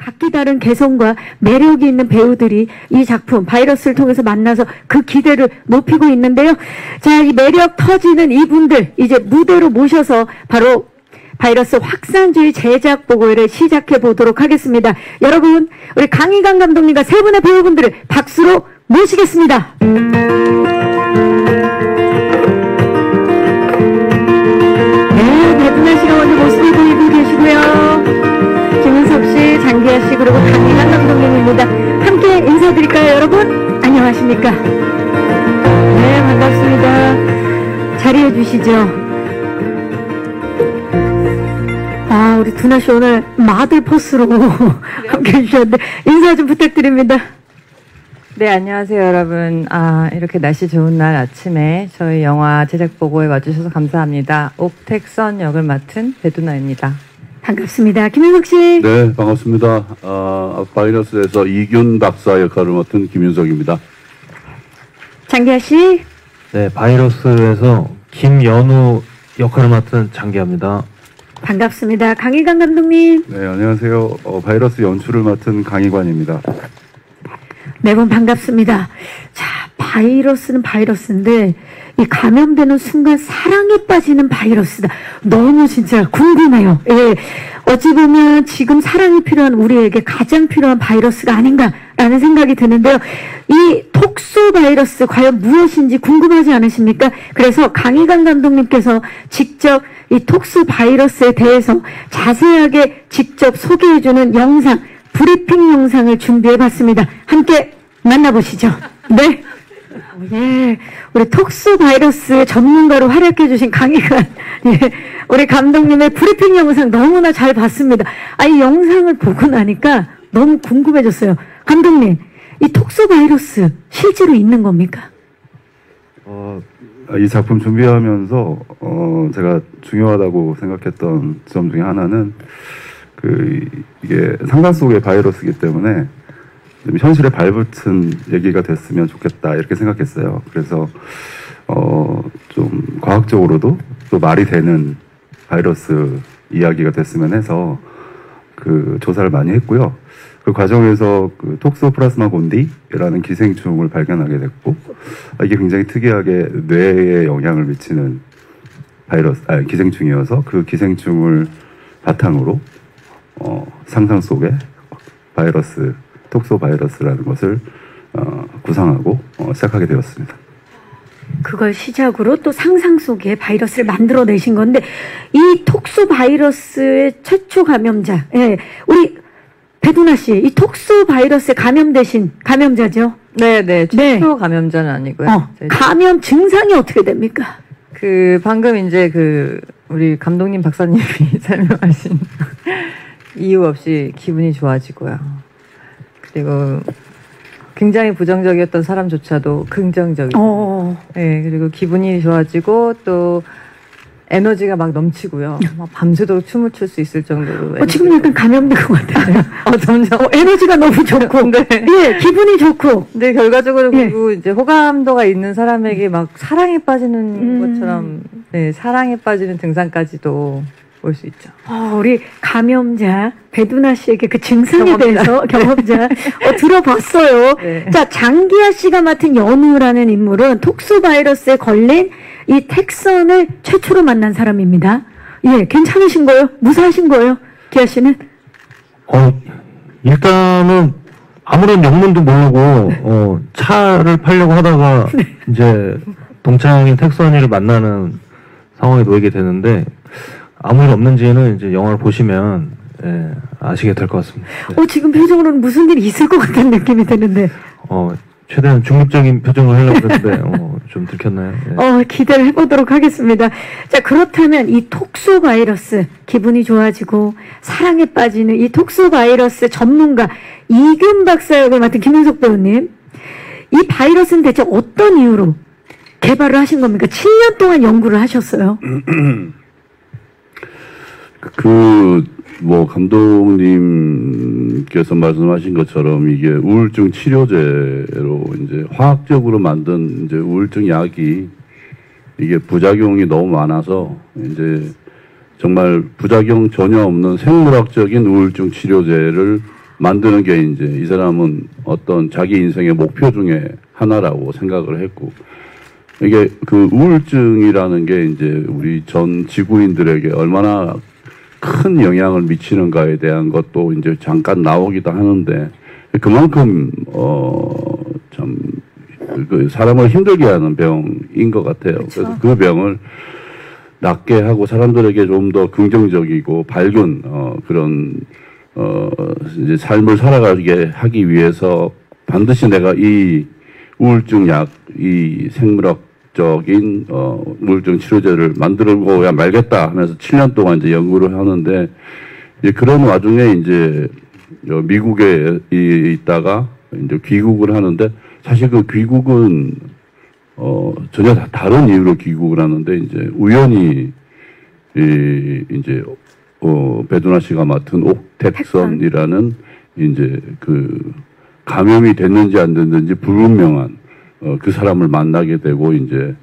각기 다른 개성과 매력이 있는 배우들이 이 작품 바이러스를 통해서 만나서 그 기대를 높이고 있는데요. 자, 이 매력 터지는 이분들 이제 무대로 모셔서 바로 바이러스 확산주의 제작 보고회를 시작해 보도록 하겠습니다. 여러분, 우리 강희강 감독님과 세 분의 배우분들을 박수로 모시겠습니다. 네, 배두나 씨가 먼저 모습을 보이고 계시고요. 김은석 씨, 장기하 씨, 그리고 강희강 감독님입니다. 함께 인사드릴까요, 여러분? 안녕하십니까? 네, 반갑습니다. 자리해 주시죠. 아, 우리 두나 씨 오늘 마들 포스로 함께 해주셨는데 인사 좀 부탁드립니다. 네, 안녕하세요, 여러분. 이렇게 날씨 좋은 날 아침에 저희 영화 제작 보고에 와주셔서 감사합니다. 옥택선 역을 맡은 배두나입니다. 반갑습니다. 김윤석 씨. 네, 반갑습니다. 바이러스에서 이균 박사 역할을 맡은 김윤석입니다. 장기하 씨. 네, 바이러스에서 김연우 역할을 맡은 장기하입니다. 반갑습니다. 강희강 감독님. 네, 안녕하세요. 바이러스 연출을 맡은 강희관입니다. 네 분 반갑습니다. 자, 바이러스는 바이러스인데 이 감염되는 순간 사랑에 빠지는 바이러스다. 너무 진짜 궁금해요. 예, 어찌 보면 지금 사랑이 필요한 우리에게 가장 필요한 바이러스가 아닌가라는 생각이 드는데요. 이 톡소 바이러스 과연 무엇인지 궁금하지 않으십니까? 그래서 강희강 감독님께서 직접 이 톡소 바이러스에 대해서 자세하게 직접 소개해주는 영상, 브리핑 영상을 준비해봤습니다. 함께 만나보시죠. 네. 예, 우리 톡소 바이러스 전문가로 활약해주신 강희관, 예, 우리 감독님의 브리핑 영상 너무나 잘 봤습니다. 이 영상을 보고 나니까 너무 궁금해졌어요. 감독님, 이 톡소 바이러스 실제로 있는 겁니까? 이 작품 준비하면서 제가 중요하다고 생각했던 점 중에 하나는 이게 상상 속의 바이러스이기 때문에 좀 현실에 발붙은 얘기가 됐으면 좋겠다 이렇게 생각했어요. 그래서 좀 과학적으로도 또 말이 되는 바이러스 이야기가 됐으면 해서 그 조사를 많이 했고요. 그 과정에서 그 톡소플라스마 곤디라는 기생충을 발견하게 됐고, 이게 굉장히 특이하게 뇌에 영향을 미치는 기생충이어서 그 기생충을 바탕으로 상상 속의 바이러스, 톡소 바이러스라는 것을 구상하고 시작하게 되었습니다. 그걸 시작으로 또 상상 속에 바이러스를 만들어내신 건데, 이 톡소 바이러스의 최초 감염자, 예, 우리 배두나 씨, 이 톡소 바이러스에 감염되신 감염자죠? 네네, 최초 감염자는 아니고요. 감염 증상이 어떻게 됩니까? 방금 이제 우리 감독님 박사님이 설명하신 이유 없이 기분이 좋아지고요. 그리고 굉장히 부정적이었던 사람조차도 긍정적이고, 네, 그리고 기분이 좋아지고 또 에너지가 막 넘치고요. 막 밤새도록 춤을 출 수 있을 정도로. 지금 약간 감염된 것 같아요. 점점 에너지가 너무 좋고, 네. 예, 기분이 좋고. 네, 결과적으로 그리고 이제 호감도가 있는 사람에게 막 사랑에 빠지는 것처럼, 네, 사랑에 빠지는 증상까지도 볼 수 있죠. 우리 감염자 배두나 씨에게 그 증상에 대해서 경험자 들어봤어요. 네. 자, 장기하 씨가 맡은 연우라는 인물은 톡소 바이러스에 걸린 이 택선을 최초로 만난 사람입니다. 예, 괜찮으신 거예요? 무사하신 거예요? 기하 씨는? 일단은 아무런 영문도 모르고 차를 팔려고 하다가 이제 동창인 택선이를 만나는 상황에 놓이게 되는데, 아무 일 없는지는 이제 영화를 보시면 아시게 될 것 같습니다. 네. 지금 표정으로는 무슨 일이 있을 것 같다는 느낌이 드는데. 최대한 중립적인 표정을 하려고 했는데 좀 들켰나요? 네. 기대를 해보도록 하겠습니다. 자, 그렇다면 이 톡소 바이러스, 기분이 좋아지고 사랑에 빠지는 이 톡소 바이러스 전문가 이균 박사 역을 맡은 김윤석 배우님, 이 바이러스는 대체 어떤 이유로 개발을 하신 겁니까? 7년 동안 연구를 하셨어요. 감독님께서 말씀하신 것처럼 이게 우울증 치료제로 이제 화학적으로 만든 이제 우울증 약이 이게 부작용이 너무 많아서 이제 정말 부작용 전혀 없는 생물학적인 우울증 치료제를 만드는 게 이제 이 사람은 어떤 자기 인생의 목표 중에 하나라고 생각을 했고, 이게 그 우울증이라는 게 이제 우리 전 지구인들에게 얼마나 큰 영향을 미치는가에 대한 것도 이제 잠깐 나오기도 하는데, 그만큼 참 그 사람을 힘들게 하는 병인 것 같아요. 그쵸. 그래서 그 병을 낫게 하고 사람들에게 좀 더 긍정적이고 밝은 그런 이제 삶을 살아가게 하기 위해서 반드시 내가 이 우울증 약, 이 생물학적인 우울증 치료제를 만들어야 말겠다 하면서 7년 동안 이제 연구를 하는데, 이제 그런 와중에 이제 미국에 있다가 이제 귀국을 하는데, 사실 그 귀국은 전혀 다른 이유로 귀국을 하는데, 이제 우연히 이제 배두나 씨가 맡은 옥택선이라는 이제 그 감염이 됐는지 안 됐는지 불분명한 그 사람을 만나게 되고, 이제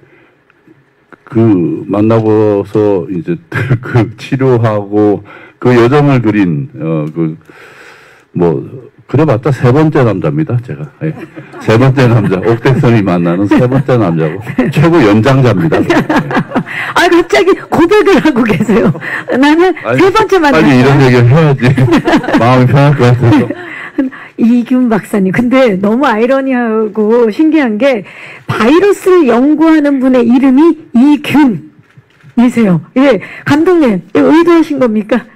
그 만나고서 이제 그 치료하고 그 여정을 그린 그래봤자 세 번째 남자입니다, 제가. 예. 세 번째 남자, 옥택선이 만나는 세 번째 남자고, 최고 연장자입니다. 아, 갑자기 고백을 하고 계세요. 나는 아니, 세 번째 만났다. 빨리 이런 얘기를 해야지. 마음이 편할 것 같아서. 이균 박사님. 근데 너무 아이러니하고 신기한 게 바이러스를 연구하는 분의 이름이 이균이세요. 예. 감독님, 의도하신 겁니까?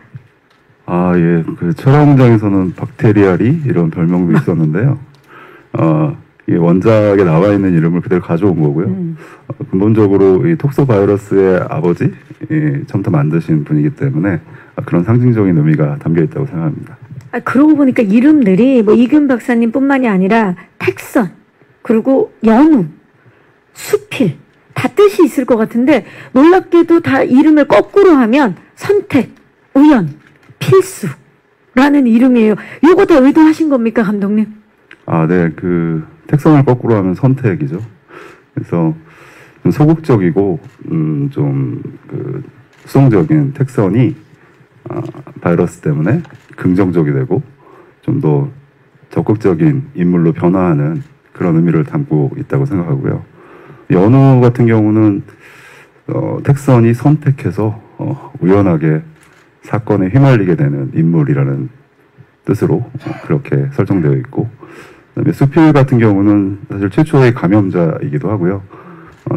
아, 예. 그 철학공장에서는 박테리아리 이런 별명도 있었는데요. 이 원작에 나와 있는 이름을 그대로 가져온 거고요. 근본적으로 이 톡소바이러스의 아버지, 처음부터 만드신 분이기 때문에 그런 상징적인 의미가 담겨 있다고 생각합니다. 아, 그러고 보니까 이름들이 뭐 이균 박사님뿐만이 아니라 택선, 그리고 연우, 수필 다 뜻이 있을 것 같은데, 놀랍게도 다 이름을 거꾸로 하면 선택, 우연, 필수라는 이름이에요. 이거 다 의도하신 겁니까, 감독님? 아, 네. 그 택선을 거꾸로 하면 선택이죠. 그래서 좀 소극적이고 좀 그 수동적인 택선이 바이러스 때문에 긍정적이 되고 좀 더 적극적인 인물로 변화하는 그런 의미를 담고 있다고 생각하고요. 연우 같은 경우는 택선이 선택해서 우연하게 사건에 휘말리게 되는 인물이라는 뜻으로 그렇게 설정되어 있고, 그다음에 수필 같은 경우는 사실 최초의 감염자이기도 하고요.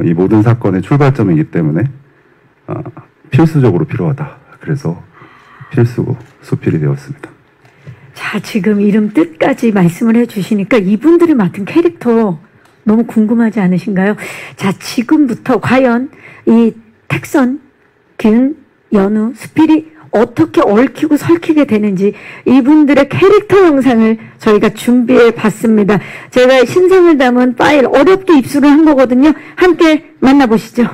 이 모든 사건의 출발점이기 때문에 필수적으로 필요하다. 그래서 필수 수필이 되었습니다. 자, 지금 이름 뜻까지 말씀을 해주시니까 이분들이 맡은 캐릭터 너무 궁금하지 않으신가요? 자, 지금부터 과연 이 택선, 균, 연우, 수필이 어떻게 얽히고 설키게 되는지 이분들의 캐릭터 영상을 저희가 준비해 봤습니다. 제가 신상을 담은 파일 어렵게 입수를 한 거거든요. 함께 만나보시죠.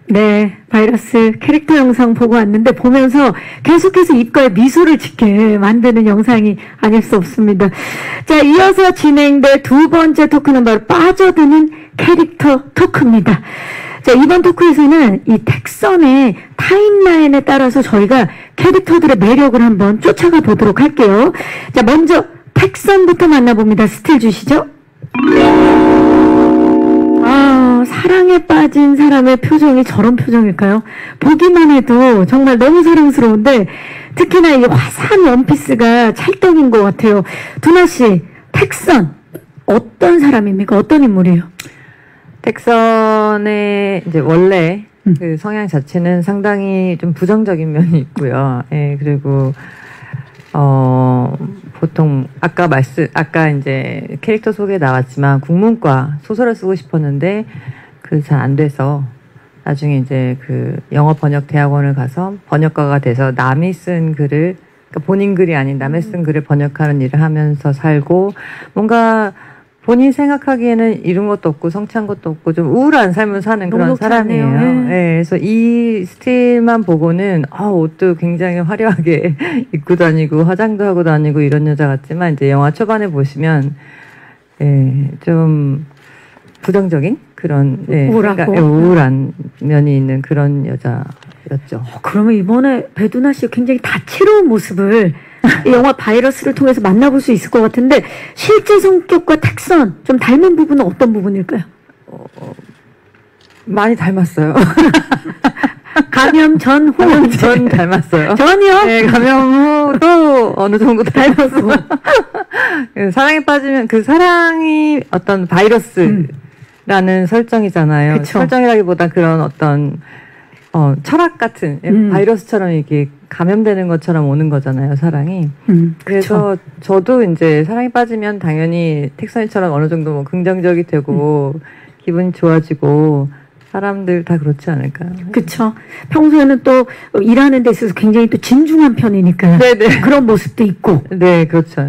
네, 바이러스 캐릭터 영상 보고 왔는데, 보면서 계속해서 입가에 미소를 짓게 만드는 영상이 아닐 수 없습니다. 자, 이어서 진행될 두 번째 토크는 바로 빠져드는 캐릭터 토크입니다. 자, 이번 토크에서는 이 택선의 타임라인에 따라서 저희가 캐릭터들의 매력을 한번 쫓아가 보도록 할게요. 자, 먼저 택선부터 만나봅니다. 스틸 주시죠. 아, 사랑에 빠진 사람의 표정이 저런 표정일까요? 보기만 해도 정말 너무 사랑스러운데, 특히나 이 화사한 원피스가 찰떡인 것 같아요. 두나 씨, 택선 어떤 사람입니까? 어떤 인물이에요? 택선의 이제 원래 그 성향 자체는 상당히 좀 부정적인 면이 있고요. 예, 그리고 보통 아까 이제 캐릭터 소개 나왔지만 국문과 소설을 쓰고 싶었는데 그 잘 안 돼서 나중에 이제 그 영어 번역 대학원을 가서 번역가가 돼서 남이 쓴 글을, 그러니까 본인 글이 아닌 남의 쓴 글을 번역하는 일을 하면서 살고, 뭔가 본인 생각하기에는 이룬 것도 없고 성취한 것도 없고 좀 우울한 삶을 사는 그런 사람이에요. 네, 그래서 이 스틸만 보고는 옷도 굉장히 화려하게 입고 다니고 화장도 하고 다니고 이런 여자 같지만, 이제 영화 초반에 보시면 좀 부정적인 그런 우울한 면이 있는 그런 여자였죠. 그러면 이번에 배두나 씨 굉장히 다채로운 모습을 이 영화 바이러스를 통해서 만나볼 수 있을 것 같은데 실제 성격과 택선 좀 닮은 부분은 어떤 부분일까요? 많이 닮았어요. 감염 전, 후. 전 닮았어요. 전이요? 네, 감염 후도 어느 정도 닮았고. 사랑에 빠지면 그 사랑이 어떤 바이러스라는 설정이잖아요. 그쵸. 설정이라기보다 그런 어떤 철학 같은 바이러스처럼 이렇게 감염되는 것처럼 오는 거잖아요, 사랑이. 그래서 저도 이제 사랑에 빠지면 당연히 택선이처럼 어느 정도 뭐 긍정적이 되고 기분이 좋아지고 사람들 다 그렇지 않을까요? 그쵸. 평소에는 또 일하는 데 있어서 굉장히 또 진중한 편이니까. 네네. 그런 모습도 있고. 네, 그렇죠.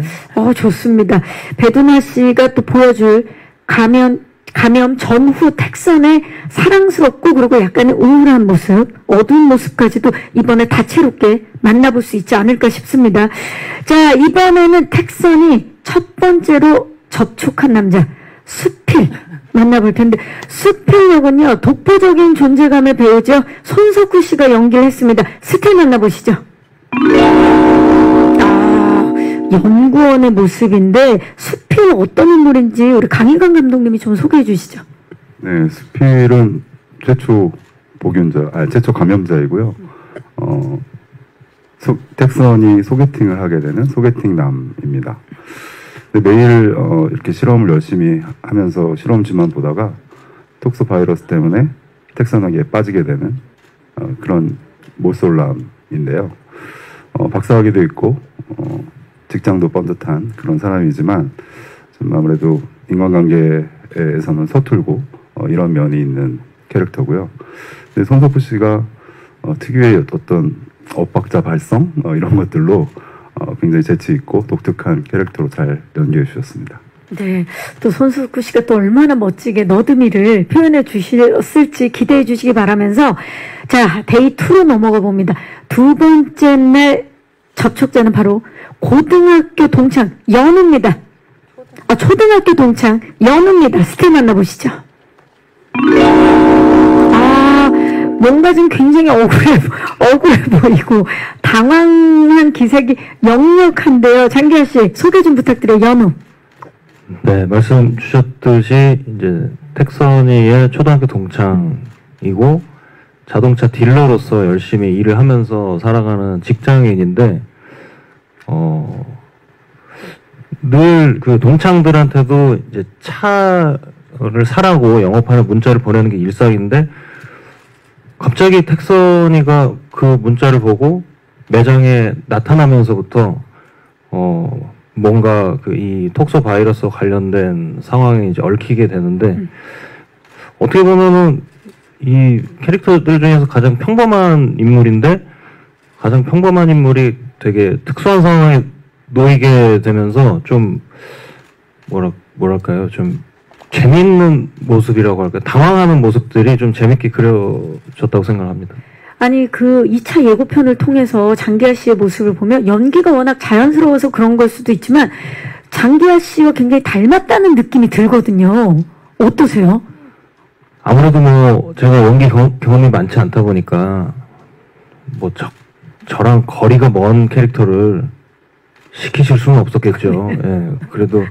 좋습니다. 배두나 씨가 또 보여줄 감염 전후 택선의 사랑스럽고 그리고 약간의 우울한 모습, 어두운 모습까지도 이번에 다채롭게 만나볼 수 있지 않을까 싶습니다. 자, 이번에는 택선이 첫 번째로 접촉한 남자, 수필 만나볼 텐데, 수필 역은요, 독보적인 존재감의 배우죠. 손석구 씨가 연기를 했습니다. 스틸 만나보시죠. 연구원의 모습인데 수필 어떤 인물인지 우리 강인관 감독님이 좀 소개해 주시죠. 네, 수필은 최초 최초 감염자이고요. 택선이 소개팅을 하게 되는 소개팅남입니다. 매일 이렇게 실험을 열심히 하면서 실험지만 보다가 톡소 바이러스 때문에 택선에게 빠지게 되는 그런 모쏠남인데요. 박사학위도 있고 직장도 번듯한 그런 사람이지만 좀 아무래도 인간관계에서는 서툴고 이런 면이 있는 캐릭터고요. 근데 손석구 씨가 특유의 어떤 엇박자 발성 이런 것들로 굉장히 재치 있고 독특한 캐릭터로 잘 연기해 주셨습니다. 네, 또 손석구 씨가 또 얼마나 멋지게 너드미를 표현해 주셨을지 기대해 주시기 바라면서 자, 데이 2로 넘어가 봅니다. 두 번째 날 접촉자는 바로 고등학교 동창 연우입니다. 초등학교 동창 연우입니다. 스틸 만나보시죠. 뭔가 좀 굉장히 억울해 보이고 당황한 기색이 역력한데요. 장기하 씨 소개 좀 부탁드려요. 연우. 네, 말씀 주셨듯이 이제 택선이의 초등학교 동창이고 자동차 딜러로서 열심히 일을 하면서 살아가는 직장인인데 늘 그 동창들한테도 이제 차를 사라고 영업하는 문자를 보내는 게 일상인데 갑자기 택선이가 그 문자를 보고 매장에 나타나면서부터 뭔가 그 이 톡소 바이러스와 관련된 상황에 이제 얽히게 되는데 어떻게 보면은 이 캐릭터들 중에서 가장 평범한 인물인데 가장 평범한 인물이 되게 특수한 상황에 놓이게 되면서 좀 뭐랄까요, 좀 재미있는 모습이라고 할까요, 당황하는 모습들이 좀 재밌게 그려졌다고 생각합니다. 아니 그 2차 예고편을 통해서 장기하 씨의 모습을 보면 연기가 워낙 자연스러워서 그런 걸 수도 있지만 장기하 씨와 굉장히 닮았다는 느낌이 들거든요. 어떠세요? 아무래도 뭐 제가 연기 경험이 많지 않다 보니까 뭐 저랑 거리가 먼 캐릭터를 시키실 수는 없었겠죠. 예, 그래도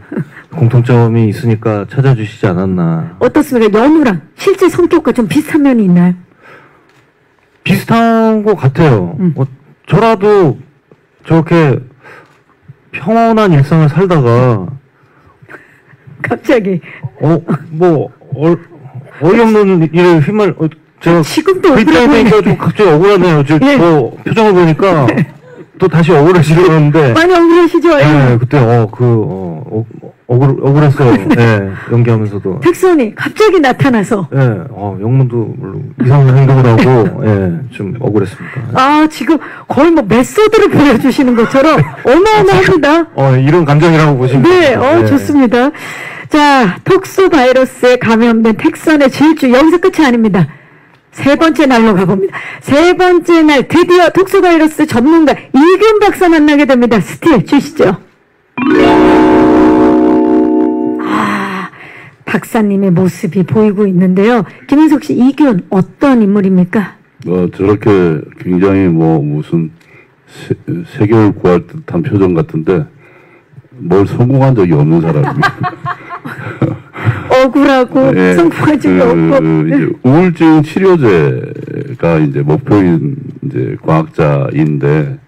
공통점이 있으니까 찾아주시지 않았나. 어떻습니까? 연우랑 실제 성격과 좀 비슷한 면이 있나요? 비슷한 것 같아요. 저라도 저렇게 평온한 일상을 살다가 갑자기 어이없는 일에 제가 지금도 억울해 보니까 좀 갑자기 억울하네요. 예. 표정을 보니까 또 다시 억울해지려는데 많이 억울하시죠? 네, 그때 억울했어요. 네, 연기하면서도. 택선이 갑자기 나타나서. 네, 영문도 물론 이상한 행동을 하고, 좀 억울했습니다. 지금 거의 뭐 메소드를 보여주시는 것처럼 어마어마합니다. 이런 감정이라고 보시면 네, 됩니다. 좋습니다. 자, 톡소 바이러스에 감염된 택선의 질주 여기서 끝이 아닙니다. 세 번째 날로 가봅니다. 세 번째 날 드디어 톡소 바이러스 전문가 이균 박사 만나게 됩니다. 스틸 주시죠. 박사님의 모습이 보이고 있는데요. 김인석 씨, 이균 어떤 인물입니까? 저렇게 굉장히 무슨 세계를 구할 듯한 표정 같은데 뭘 성공한 적이 없는 사람입니다. 억울하고 예, 성공한 적이 없고. 이제 우울증 치료제가 이제 목표인 이제 과학자인데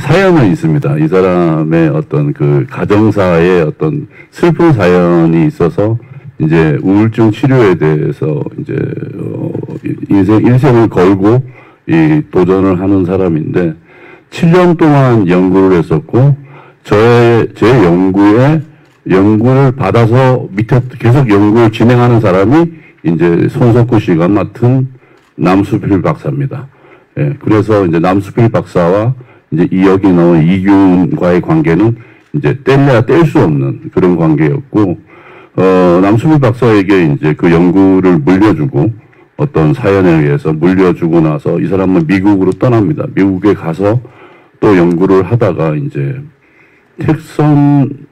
사연은 있습니다. 이 사람의 어떤 그 가정사의 어떤 슬픈 사연이 있어서 이제 우울증 치료에 대해서 이제 인생을 걸고 이 도전을 하는 사람인데 7년 동안 연구를 했었고 제 연구를 받아서 밑에 계속 연구를 진행하는 사람이 이제 손석구 씨가 맡은 남수필 박사입니다. 예, 그래서 이제 남수필 박사와 이제 이 여기 나온 이균과의 관계는 이제 뗄래야 뗄 수 없는 그런 관계였고, 남수필 박사에게 이제 그 연구를 물려주고 어떤 사연에 의해서 물려주고 나서 이 사람은 미국으로 떠납니다. 미국에 가서 또 연구를 하다가 이제 택선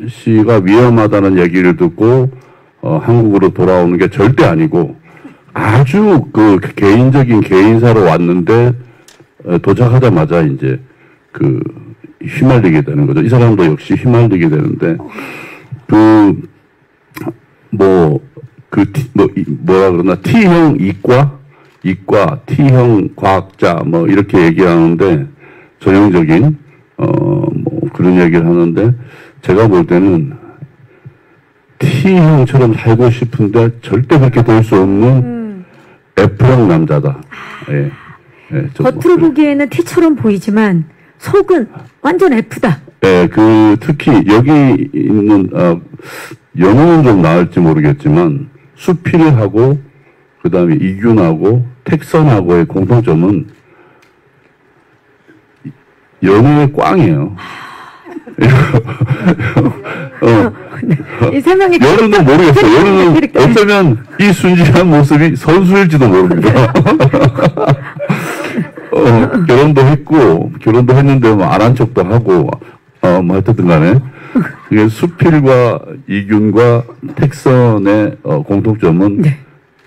씨가 위험하다는 얘기를 듣고 한국으로 돌아오는 게 절대 아니고 아주 그 개인적인 개인사로 왔는데 도착하자마자 이제 그 휘말리게 되는 거죠. 이 사람도 역시 휘말리게 되는데 뭐라 그러나 T형 이과 T형 과학자 뭐 이렇게 얘기하는데 전형적인 뭐 그런 얘기를 하는데 제가 볼 때는 T형처럼 살고 싶은데 절대 그렇게 될 수 없는 F형 남자다. 예. 예, 겉으로 보기에는 T처럼 보이지만 속은 완전 F다. 예, 특히 여기 있는 영어는 좀 나을지 모르겠지만 수필하고 그다음에 이균하고 택선하고의 공통점은 연애의 꽝이에요. 이 세 명이 여론은 모르겠어요. 여론은 어쩌면 이 순진한 모습이 선수일지도 모릅니다. 결혼도 했는데 뭐 안 한 척도 하고, 뭐 어쨌든 간에. 이게 수필과 이균과 택선의 공통점은 네.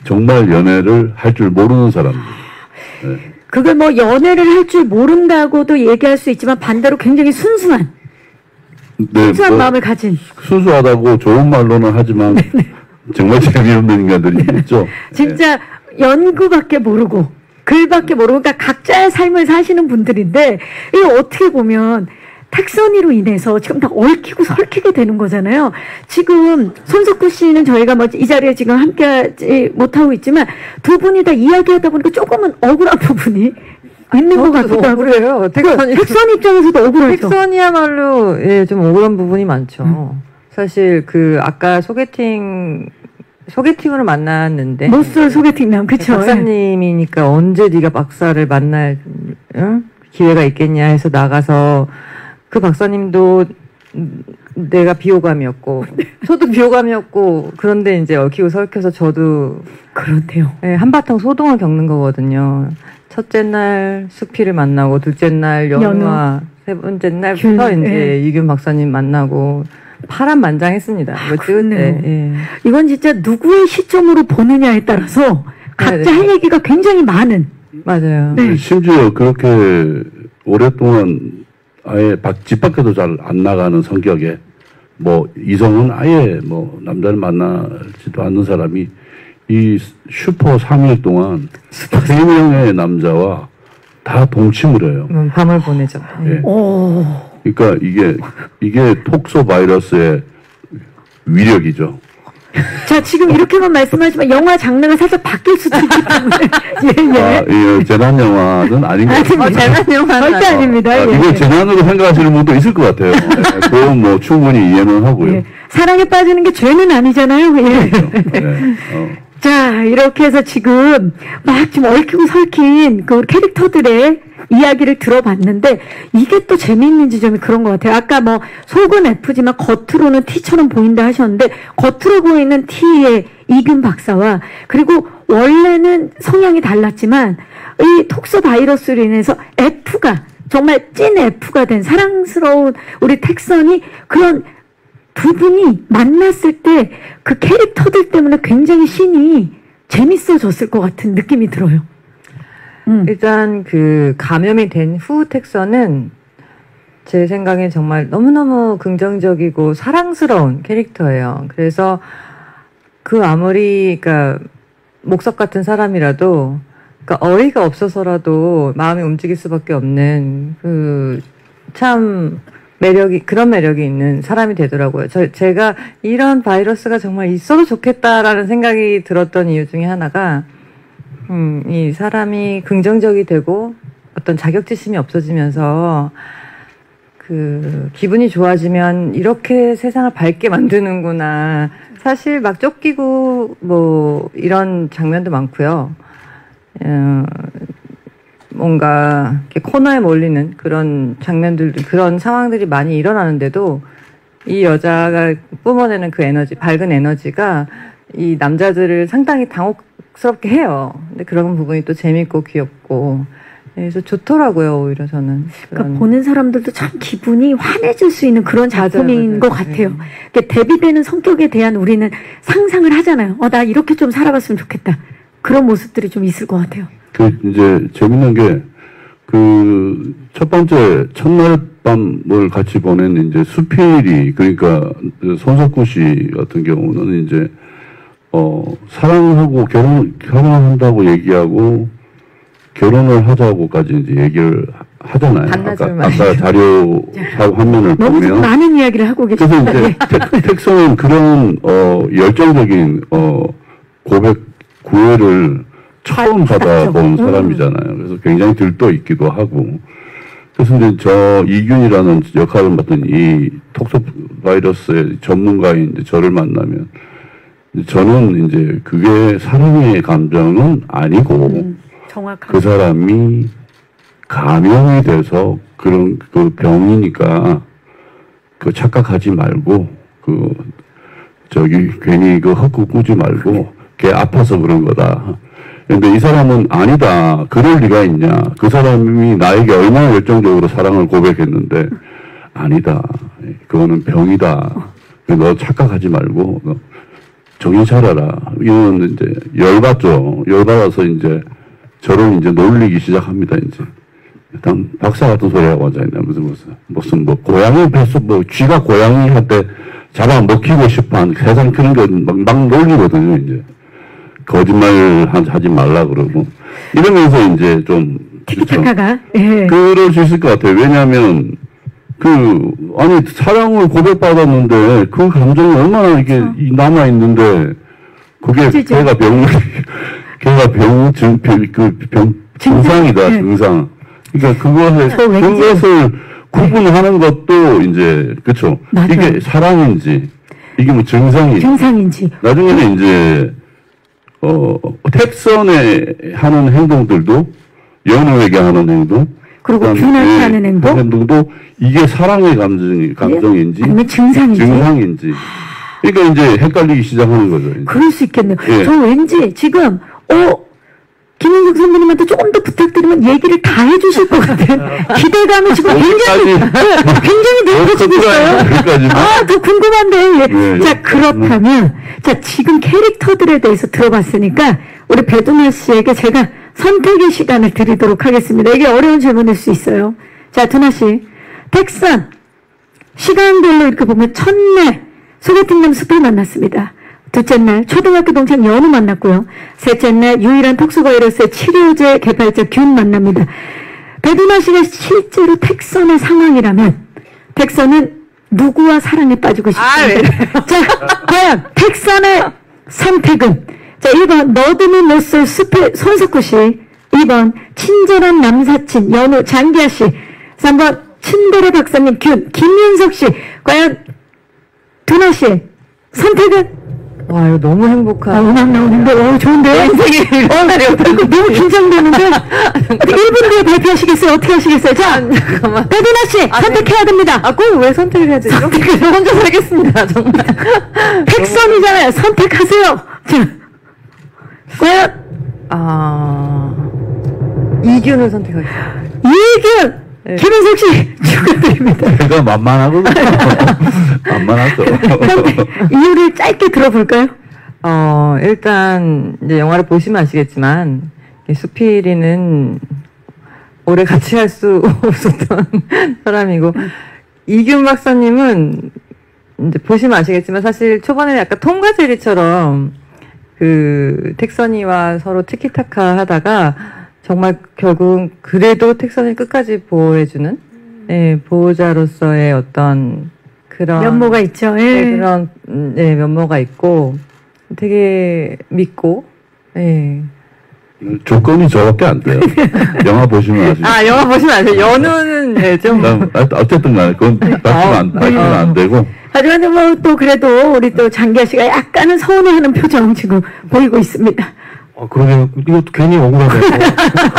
정말 연애를 할 줄 모르는 사람들. 네. 그걸 뭐 연애를 할 줄 모른다고도 얘기할 수 있지만 반대로 굉장히 순수한 순수한 마음을 가진 순수하다고 좋은 말로는 하지만 정말 재미없는 인간들이 있죠. 진짜 연구밖에 모르고 글밖에 모르고 그러니까 각자의 삶을 사시는 분들인데 이게 어떻게 보면 택선이로 인해서 지금 다 얽히고 설키게 되는 거잖아요. 지금 손석구 씨는 저희가 뭐 이 자리에 지금 함께하지 못하고 있지만 두 분이 다 이야기하다 보니까 조금은 억울한 부분이 있는 것 같기도 하고. 그래요. 택선 입장에서도 억울하죠. 택선이야말로 예, 좀 억울한 부분이 많죠. 사실 아까 소개팅으로 만났는데 모쏠 소개팅남 그쵸? 박사님이니까 언제 네가 박사를 만날 기회가 있겠냐 해서 나가서 그 박사님도 내가 비호감이었고 저도 비호감이었고 그런데 이제 얽히고 설켜서 저도 그렇대요. 예, 한바탕 소동을 겪는 거거든요. 첫째 날 수필을 만나고 둘째 날 연화 세 번째 날부터 이제 이균 박사님 만나고 파란만장했습니다. 예. 이건 진짜 누구의 시점으로 보느냐에 따라서 각자 할 얘기가 굉장히 많은. 맞아요. 네. 심지어 그렇게 오랫동안 아예 집 밖에도 잘 안 나가는 성격에 뭐 이성은 아예 뭐 남자를 만나지도 않는 사람이 이 슈퍼 3일 동안 3명의 남자와 다 동침을 해요. 밤을 보내죠. 예. 그러니까 이게 톡소 바이러스의 위력이죠. 자, 지금 이렇게만 말씀하시면 영화 장르가 살짝 바뀔 수도 있기 때문에. 예. 재난 영화는 아닌 것 같아요. 재난 영화는 절대 아닙니다. 이걸 재난으로 생각하시는 분도 있을 것 같아요. 그건 뭐 충분히 이해는 하고요. 예. 사랑에 빠지는 게 죄는 아니잖아요. 예. 자, 이렇게 해서 지금 막 지금 얽히고 설킨 그 캐릭터들의 이야기를 들어봤는데 이게 또 재미있는 지점이 그런 것 같아요. 아까 뭐 속은 F지만 겉으로는 T처럼 보인다 하셨는데 겉으로 보이는 T의 이균 박사와 그리고 원래는 성향이 달랐지만 이 톡소 바이러스로 인해서 F가 정말 찐 F가 된 사랑스러운 우리 택선이 그런 두 분이 만났을 때 그 캐릭터들 때문에 굉장히 씬이 재밌어졌을 것 같은 느낌이 들어요. 일단 그 감염이 된 후 텍선은 제 생각엔 정말 너무너무 긍정적이고 사랑스러운 캐릭터예요. 그래서 그 아무리 그러니까 목석 같은 사람이라도 그러니까 어이가 없어서라도 마음이 움직일 수밖에 없는 그 참 그런 매력이 있는 사람이 되더라고요. 제가 이런 바이러스가 정말 있어도 좋겠다라는 생각이 들었던 이유 중에 하나가 이 사람이 긍정적이 되고 어떤 자격지심이 없어지면서 그 기분이 좋아지면 이렇게 세상을 밝게 만드는구나. 사실 막 쫓기고 뭐 이런 장면도 많고요. 뭔가 이렇게 코너에 몰리는 그런 장면들도 그런 상황들이 많이 일어나는데도 이 여자가 뿜어내는 그 에너지, 밝은 에너지가 이 남자들을 상당히 당혹스럽게 해요. 근데 그런 부분이 또 재밌고 귀엽고 그래서 좋더라고요. 오히려 저는. 그러니까 보는 사람들도 참 기분이 환해질 수 있는 그런 작품인 것 같아요. 네. 대비되는 성격에 대한 우리는 상상을 하잖아요. 나 이렇게 좀 살아봤으면 좋겠다. 그런 모습들이 좀 있을 것 같아요. 이제 재밌는 게 첫 번째 첫날 밤을 같이 보낸 이제 수필이 그러니까 손석구 씨 같은 경우는 이제 사랑하고 결혼한다고 얘기하고 결혼을 하자고까지 이제 얘기를 하잖아요. 아까 자료 화면을 너무 보면 많은 이야기를 하고 계십니다. 그래서 이제 텍선은 그런 열정적인 고백 구애를 처음 받아본 사람이잖아요. 그래서 굉장히 들떠 있기도 하고. 그래서 이제 저 이균이라는 역할을 맡은 이 톡소바이러스의 전문가인 이제 저를 만나면 저는 이제 그게 사랑의 감정은 아니고 그 사람이 감염이 돼서 그런 그 병이니까 그 착각하지 말고 괜히 그 헛구 꾸지 말고 걔 아파서 그런 거다. 근데 이 사람은 아니다. 그럴 리가 있냐. 그 사람이 나에게 얼마나 열정적으로 사랑을 고백했는데 아니다. 그거는 병이다. 너 착각하지 말고 정신 차려라. 이런 이제 열받죠. 열받아서 이제 저를 이제 놀리기 시작합니다. 이제 일단 박사 같은 소리 하고 앉아있네. 무슨 고양이 뱃속 쥐가 고양이한테 잡아 먹히고 싶어한 세상 그런 거 막 놀리거든요. 이제. 거짓말 하지 말라 그러고 이러면서 이제 좀 티키타카가 그럴 수 있을 것 같아요. 왜냐하면 아니 사랑을 고백받았는데 그 감정이 얼마나 이게 남아 있는데 그게 걔가 증상이다. 증상. 그러니까 그것을 구분하는 것도 이제 그렇죠. 이게 사랑인지 이게 뭐 증상인지 나중에는 이제 텍선에 하는 행동들도 연우에게 하는 행동 그리고 균한테 하는 행동도 이게 사랑의 감정인지 아니면 증상인지 그러니까 이제 헷갈리기 시작하는 거죠. 이제. 그럴 수 있겠네요. 저 왠지 지금 김인석 선배님한테 조금 더 부탁드리면 얘기를 다 해주실 것 같아요. 기대감이 지금 굉장히 높아지고 있어요. 더 궁금한데. 자, 그렇다면, 지금 캐릭터들에 대해서 들어봤으니까, 우리 배두나 씨에게 제가 선택의 시간을 드리도록 하겠습니다. 이게 어려운 질문일 수 있어요. 자, 두나 씨. 텍선. 시간별로 이렇게 보면 첫날, 소개팅남 숲을 만났습니다. 둘째 날 초등학교 동창 연우 만났고요. 셋째 날 유일한 톡소바이러스의 치료제 개발자 균 만납니다. 배두나 씨가 실제로 텍선의 상황이라면 텍선은 누구와 사랑에 빠지고 싶습니다. 자, 과연 텍선의 선택은 1번 너드미 못쏠 숲의 손석구 씨, 2번 친절한 남사친 연우 장기하 씨, 3번 친데레 박사님 균 김윤석 씨. 과연 두나 씨 선택은? 와, 이거 너무 행복한. 음악 나오는데, 좋은데요? 너무 긴장되는데? 1분 뒤에 발표하시겠어요? 어떻게 하시겠어요? 자, 배두나 씨, 선택해야 됩니다. 꼭 왜 선택을 해야 되죠? 혼자 살겠습니다, 정말. 텍선이잖아요. 선택하세요. 자, 과연? 이균을 선택하겠습니다. 이균! 네. 김인석 씨, 축하드립니다. 제가 만만하거든요. 만만하죠. 이유를 짧게 들어볼까요? 일단, 이제 영화를 보시면 아시겠지만, 이 수필이는 오래 같이 할 수 없었던 사람이고, 이균 박사님은 이제 보시면 아시겠지만 사실 초반에 약간 톰과 제리처럼 그 택선이와 서로 티키타카 하다가 정말 결국 그래도 택선이 끝까지 보호해주는 예, 보호자로서의 어떤 그런 면모가 있죠. 예. 네, 그런 면모가 있고 되게 믿고 예. 조건이 저밖에 안 돼요. 영화 보시면 아시죠? 영화 보시면 아세요. 연우는 네, 좀 어쨌든 간에 그건 따지면 안 되고. 하지만 뭐 또 그래도 우리 또 장기하 씨가 약간은 서운해하는 표정 지금 보이고 있습니다. 그러게 이것도 괜히 억울하네.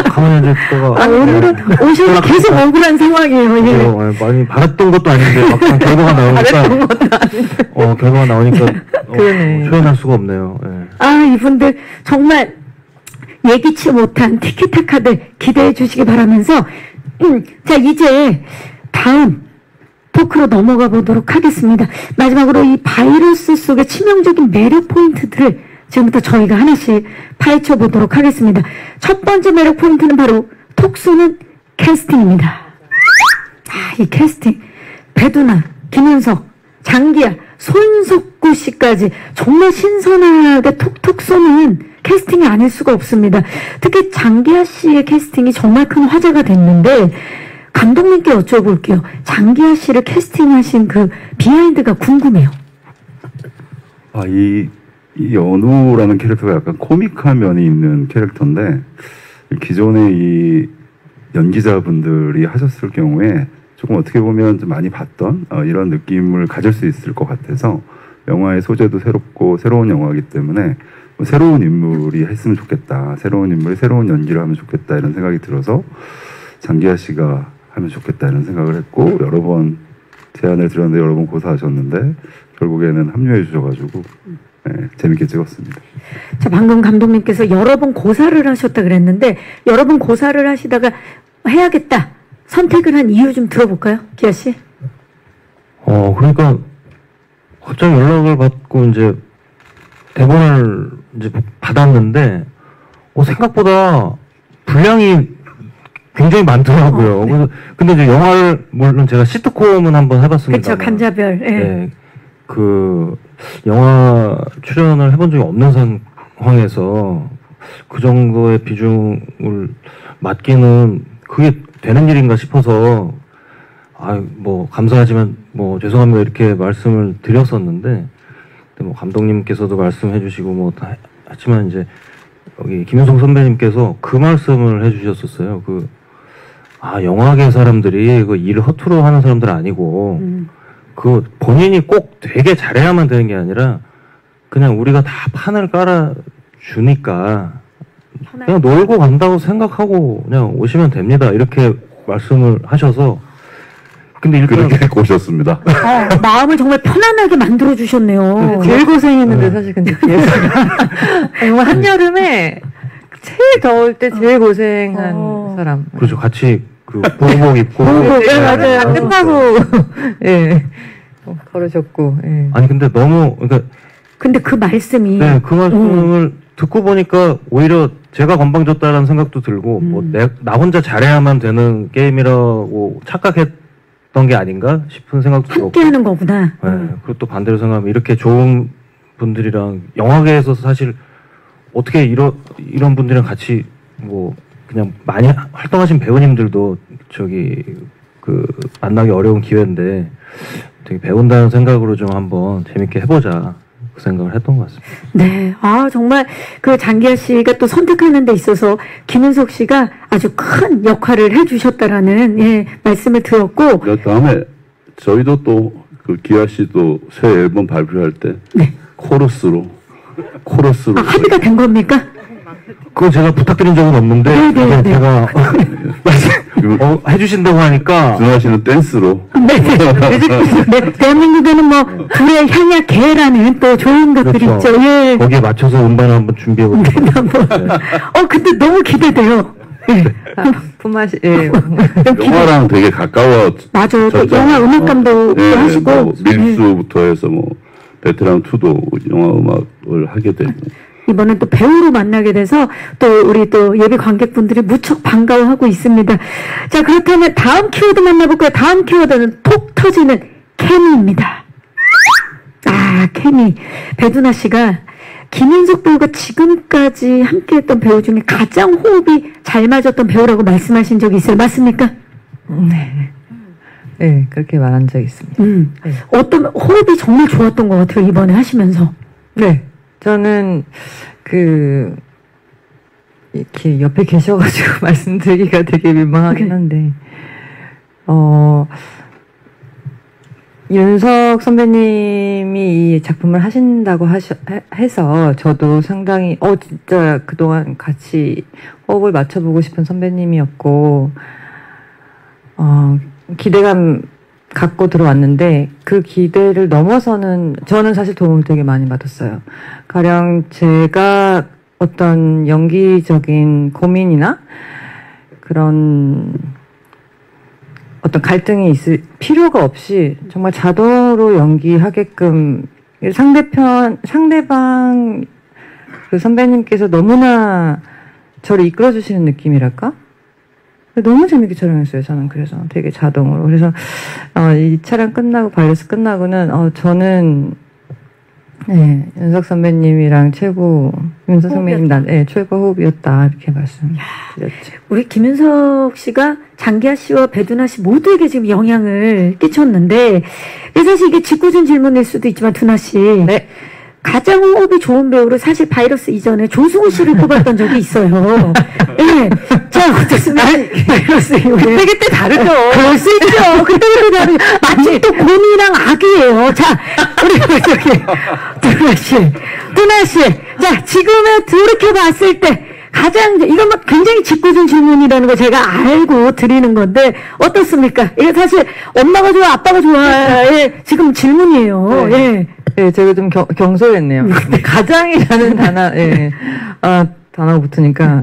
가만히 앉아있다가 오늘은 오셔서 계속 억울한 상황이에요. 예. 많이 바랐던 것도 아닌데 막상 결과가 나오니까 결과가 나오니까 표현할 수가 없네요. 예. 이분들 정말 예기치 못한 티키타카들 기대해 주시기 바라면서 자 이제 다음 토크로 넘어가 보도록 하겠습니다. 마지막으로 이 바이러스 속의 치명적인 매력 포인트들을 지금부터 저희가 하나씩 파헤쳐 보도록 하겠습니다. 첫 번째 매력 포인트는 바로 톡 쏘는 캐스팅입니다. 이 캐스팅 배두나, 김윤석, 장기하, 손석구 씨까지 정말 신선하게 톡톡 쏘는 캐스팅이 아닐 수가 없습니다. 특히 장기하 씨의 캐스팅이 정말 큰 화제가 됐는데 감독님께 여쭤볼게요. 장기하 씨를 캐스팅하신 그 비하인드가 궁금해요. 이 연우라는 캐릭터가 약간 코믹한 면이 있는 캐릭터인데 기존의 이 연기자분들이 하셨을 경우에 조금 어떻게 보면 좀 많이 봤던 이런 느낌을 가질 수 있을 것 같아서 영화의 소재도 새롭고 새로운 영화이기 때문에 새로운 인물이 했으면 좋겠다. 새로운 인물이 새로운 연기를 하면 좋겠다 이런 생각이 들어서 장기하 씨가 하면 좋겠다 이런 생각을 했고 여러 번 제안을 드렸는데 여러 번 고사하셨는데 결국에는 합류해 주셔가지고 재밌게 찍었습니다. 자, 방금 감독님께서 여러 번 고사를 하셨다 그랬는데 여러 번 고사를 하시다가 해야겠다 선택을 한 이유 좀 들어볼까요, 기하 씨? 그러니까 갑자기 연락을 받고 이제 대본을 이제 받았는데 생각보다 분량이 굉장히 많더라고요. 네. 근데 이제 영화를 물론 제가 시트콤은 한번 해봤습니다. 그렇죠, 간자별. 예. 네, 그 영화 출연을 해본 적이 없는 상황에서 그 정도의 비중을 맡기는 그게 되는 일인가 싶어서 뭐 감사하지만 뭐 죄송합니다 이렇게 말씀을 드렸었는데 뭐 감독님께서도 말씀해주시고 뭐 다 했지만 이제 여기 김윤성 선배님께서 그 말씀을 해주셨었어요. 영화계 사람들이 그 일을 허투루 하는 사람들 아니고 그 본인이 꼭 되게 잘해야만 되는 게 아니라 그냥 우리가 다 판을 깔아 주니까 그냥 놀고 간다고 생각하고 그냥 오시면 됩니다. 이렇게 말씀을 하셔서 근데 일단 그렇게 오셨습니다. 마음을 정말 편안하게 만들어 주셨네요. 제일 고생했는데 사실 근데 정말 한여름에 제일 더울 때 제일 고생한 사람. 그렇죠. 같이 그 보호복 입고 맞아요. 끝나고 걸으셨고. 아니 근데 너무 그러니까 근데 그 말씀이 그 말씀을 듣고 보니까 오히려 제가 건방졌다라는 생각도 들고 뭐 나 혼자 잘해야만 되는 게임이라고 착각했던 게 아닌가 싶은 생각도 들었고 함께 하는 거구나. 그리고 또 반대로 생각하면 이렇게 좋은 분들이랑 영화계에서 사실 어떻게 이런 분들이랑 같이 뭐 그냥 많이 활동하신 배우님들도 만나기 어려운 기회인데 되게 배운다는 생각으로 좀 한번 재밌게 해보자 그 생각을 했던 것 같습니다. 네, 정말 그 장기하 씨가 또 선택하는 데 있어서 김윤석 씨가 아주 큰 역할을 해주셨다라는 말씀을 드렸고. 다음에 저희도 또 그 기하 씨도 새 앨범 발표할 때 코러스로 합의가 된 겁니까? 그거 제가 부탁드린 적은 없는데 네. 제가 해주신다고 하니까 준하 씨는 댄스로 네, 대한민국에는 뭐 둘의 향약 개라는 또 좋은 것들이 그렇죠. 있죠. 예. 거기에 맞춰서 음반을 한번 준비해보겠습니다. 근데 너무 기대돼요. 품맛이 영화랑 되게 가까워. 맞아. 영화 음악 감독도 하시고 밀수부터 해서 뭐 베테랑 2도 영화 음악을 하게 되고. 이번엔 또 배우로 만나게 돼서 또 우리 또 예비 관객분들이 무척 반가워하고 있습니다. 자, 그렇다면 다음 키워드 만나볼까요? 다음 키워드는 톡 터지는 케미입니다. 아, 케미. 배두나 씨가 김윤석 배우가 지금까지 함께했던 배우 중에 가장 호흡이 잘 맞았던 배우라고 말씀하신 적이 있어요. 맞습니까? 네. 네, 그렇게 말한 적이 있습니다. 네. 어떤 호흡이 정말 좋았던 것 같아요, 이번에 하시면서. 네. 저는 이렇게 옆에 계셔가지고 말씀드리기가 되게 민망하긴 한데, 윤석 선배님이 이 작품을 하신다고 해서 저도 상당히 진짜 그동안 같이 호흡을 맞춰보고 싶은 선배님이었고 기대감 갖고 들어왔는데 그 기대를 넘어서는 저는 사실 도움을 되게 많이 받았어요. 가령 제가 어떤 연기적인 고민이나 그런 어떤 갈등이 있을 필요가 없이 정말 자동으로 연기하게끔 상대방 그 선배님께서 너무나 저를 이끌어주시는 느낌이랄까? 너무 재밌게 촬영했어요. 저는 그래서 되게 자동으로. 그래서 이 촬영 끝나고 발레스 끝나고는 저는 네, 윤석 선배님이랑 윤석 선배님 최고 호흡이었다 이렇게 말씀드렸죠. 우리 김윤석 씨가 장기하 씨와 배두나 씨 모두에게 지금 영향을 끼쳤는데 사실 이게 짓궂은 질문일 수도 있지만 두나 씨 네. 가장 호흡이 좋은 배우로 사실 바이러스 이전에 조승우 씨를 뽑았던 적이 있어요. 네. 자, 어떻습니까? 바이러스 이후에. 그때 다르죠. 그럴 수 있죠. 그때 다르죠. 마치 또 곰이랑 악이에요. 자, 우리 두나 씨. 자, 지금에 돌이켜봤을 때 가장, 이건 막 굉장히 짓궂은 질문이라는 거 제가 알고 드리는 건데, 어떻습니까? 이게 사실 엄마가 좋아, 아빠가 좋아의 지금 질문이에요. 네. 예. 네, 제가 좀 경솔했네요. 근데 가장이라는 단어가 붙으니까,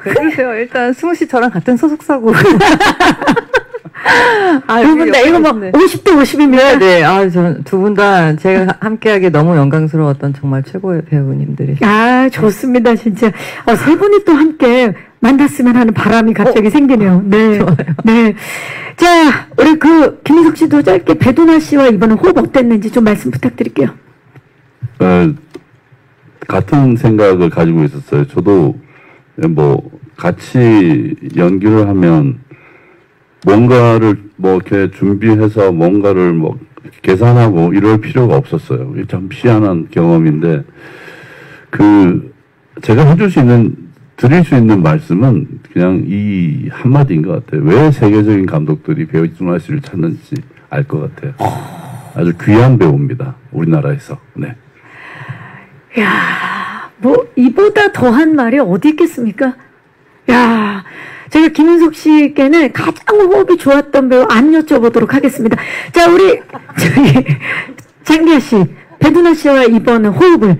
왜 그러세요? 일단 승우 씨 저랑 같은 소속사고. 여러분, 이거 막 50대 50입니다. 네, 저 두 분 다 제가 함께하기 너무 영광스러웠던 정말 최고의 배우님들이. 좋습니다, 진짜. 세 분이 또 함께 만났으면 하는 바람이 갑자기 생기네요. 네. 좋아요. 네. 자, 우리 김인석 씨도 짧게 배두나 씨와 이번에 호흡 어땠는지 좀 말씀 부탁드릴게요. 같은 생각을 가지고 있었어요. 저도 같이 연기를 하면 뭔가를 이렇게 준비해서 뭔가를 계산하고 이럴 필요가 없었어요. 이게 참 희한한 경험인데, 제가 드릴 수 있는 말씀은 그냥 이 한마디인 것 같아요. 왜 세계적인 감독들이 배두나 씨를 찾는지 알 것 같아요. 아주 귀한 배우입니다. 우리나라에서. 네. 야, 이보다 더한 말이 어디 있겠습니까? 야, 제가 김윤석 씨께는 가장 호흡이 좋았던 배우 안 여쭤보도록 하겠습니다. 자, 우리 장기하 씨, 배두나 씨와 이번 호흡을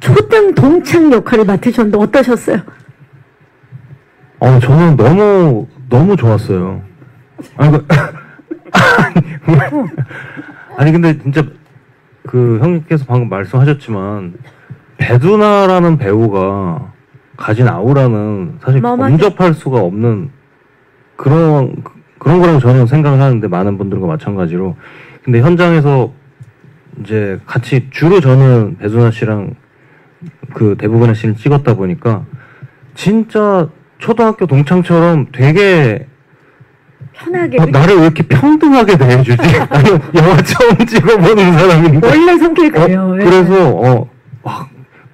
초등 동창 역할을 맡으셨는데 어떠셨어요? 저는 너무 좋았어요. 아니 근데 진짜 형님께서 방금 말씀하셨지만 배두나라는 배우가 가진 아우라는 사실 범접할 수가 없는 그런 거라고 저는 생각을 하는데, 많은 분들과 마찬가지로. 근데 현장에서 이제 같이 주로 저는 배두나 씨랑 대부분의 씬을 찍었다 보니까 진짜 초등학교 동창처럼 되게 편하게 나를 왜 이렇게 평등하게 대해주지? 영화 처음 찍어보는 사람인데 원래 성격이 그래요. 그래서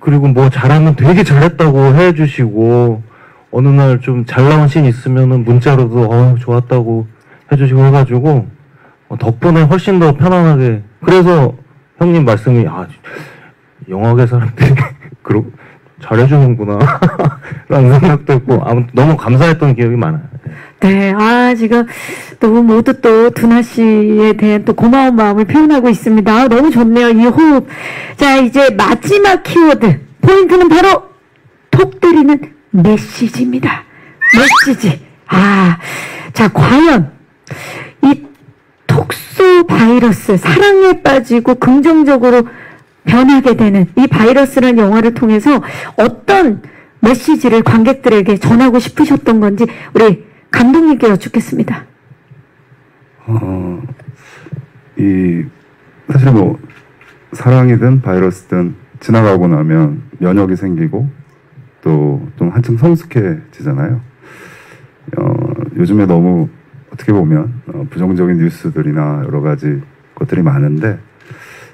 그리고 잘하면 되게 잘했다고 해주시고, 어느 날 좀 잘 나온 씬 있으면은 문자로도 좋았다고 해주시고 해가지고 덕분에 훨씬 더 편안하게. 그래서 형님 말씀이 영화계 사람들이 잘해주는구나 라는 생각도 했고, 아무튼 너무 감사했던 기억이 많아요. 네, 지금 모두 또 두나 씨에 대한 또 고마운 마음을 표현하고 있습니다. 너무 좋네요, 이 호흡. 자, 이제 마지막 키워드. 포인트는 바로 톡 때리는 메시지입니다. 메시지. 자, 과연 이 톡소 바이러스, 사랑에 빠지고 긍정적으로 변하게 되는 이 바이러스라는 영화를 통해서 어떤 메시지를 관객들에게 전하고 싶으셨던 건지 우리 감독님께 여쭙겠습니다. 사실 뭐 사랑이든 바이러스든 지나가고 나면 면역이 생기고 또 좀 한층 성숙해지잖아요. 요즘에 너무 어떻게 보면 부정적인 뉴스들이나 여러 가지 것들이 많은데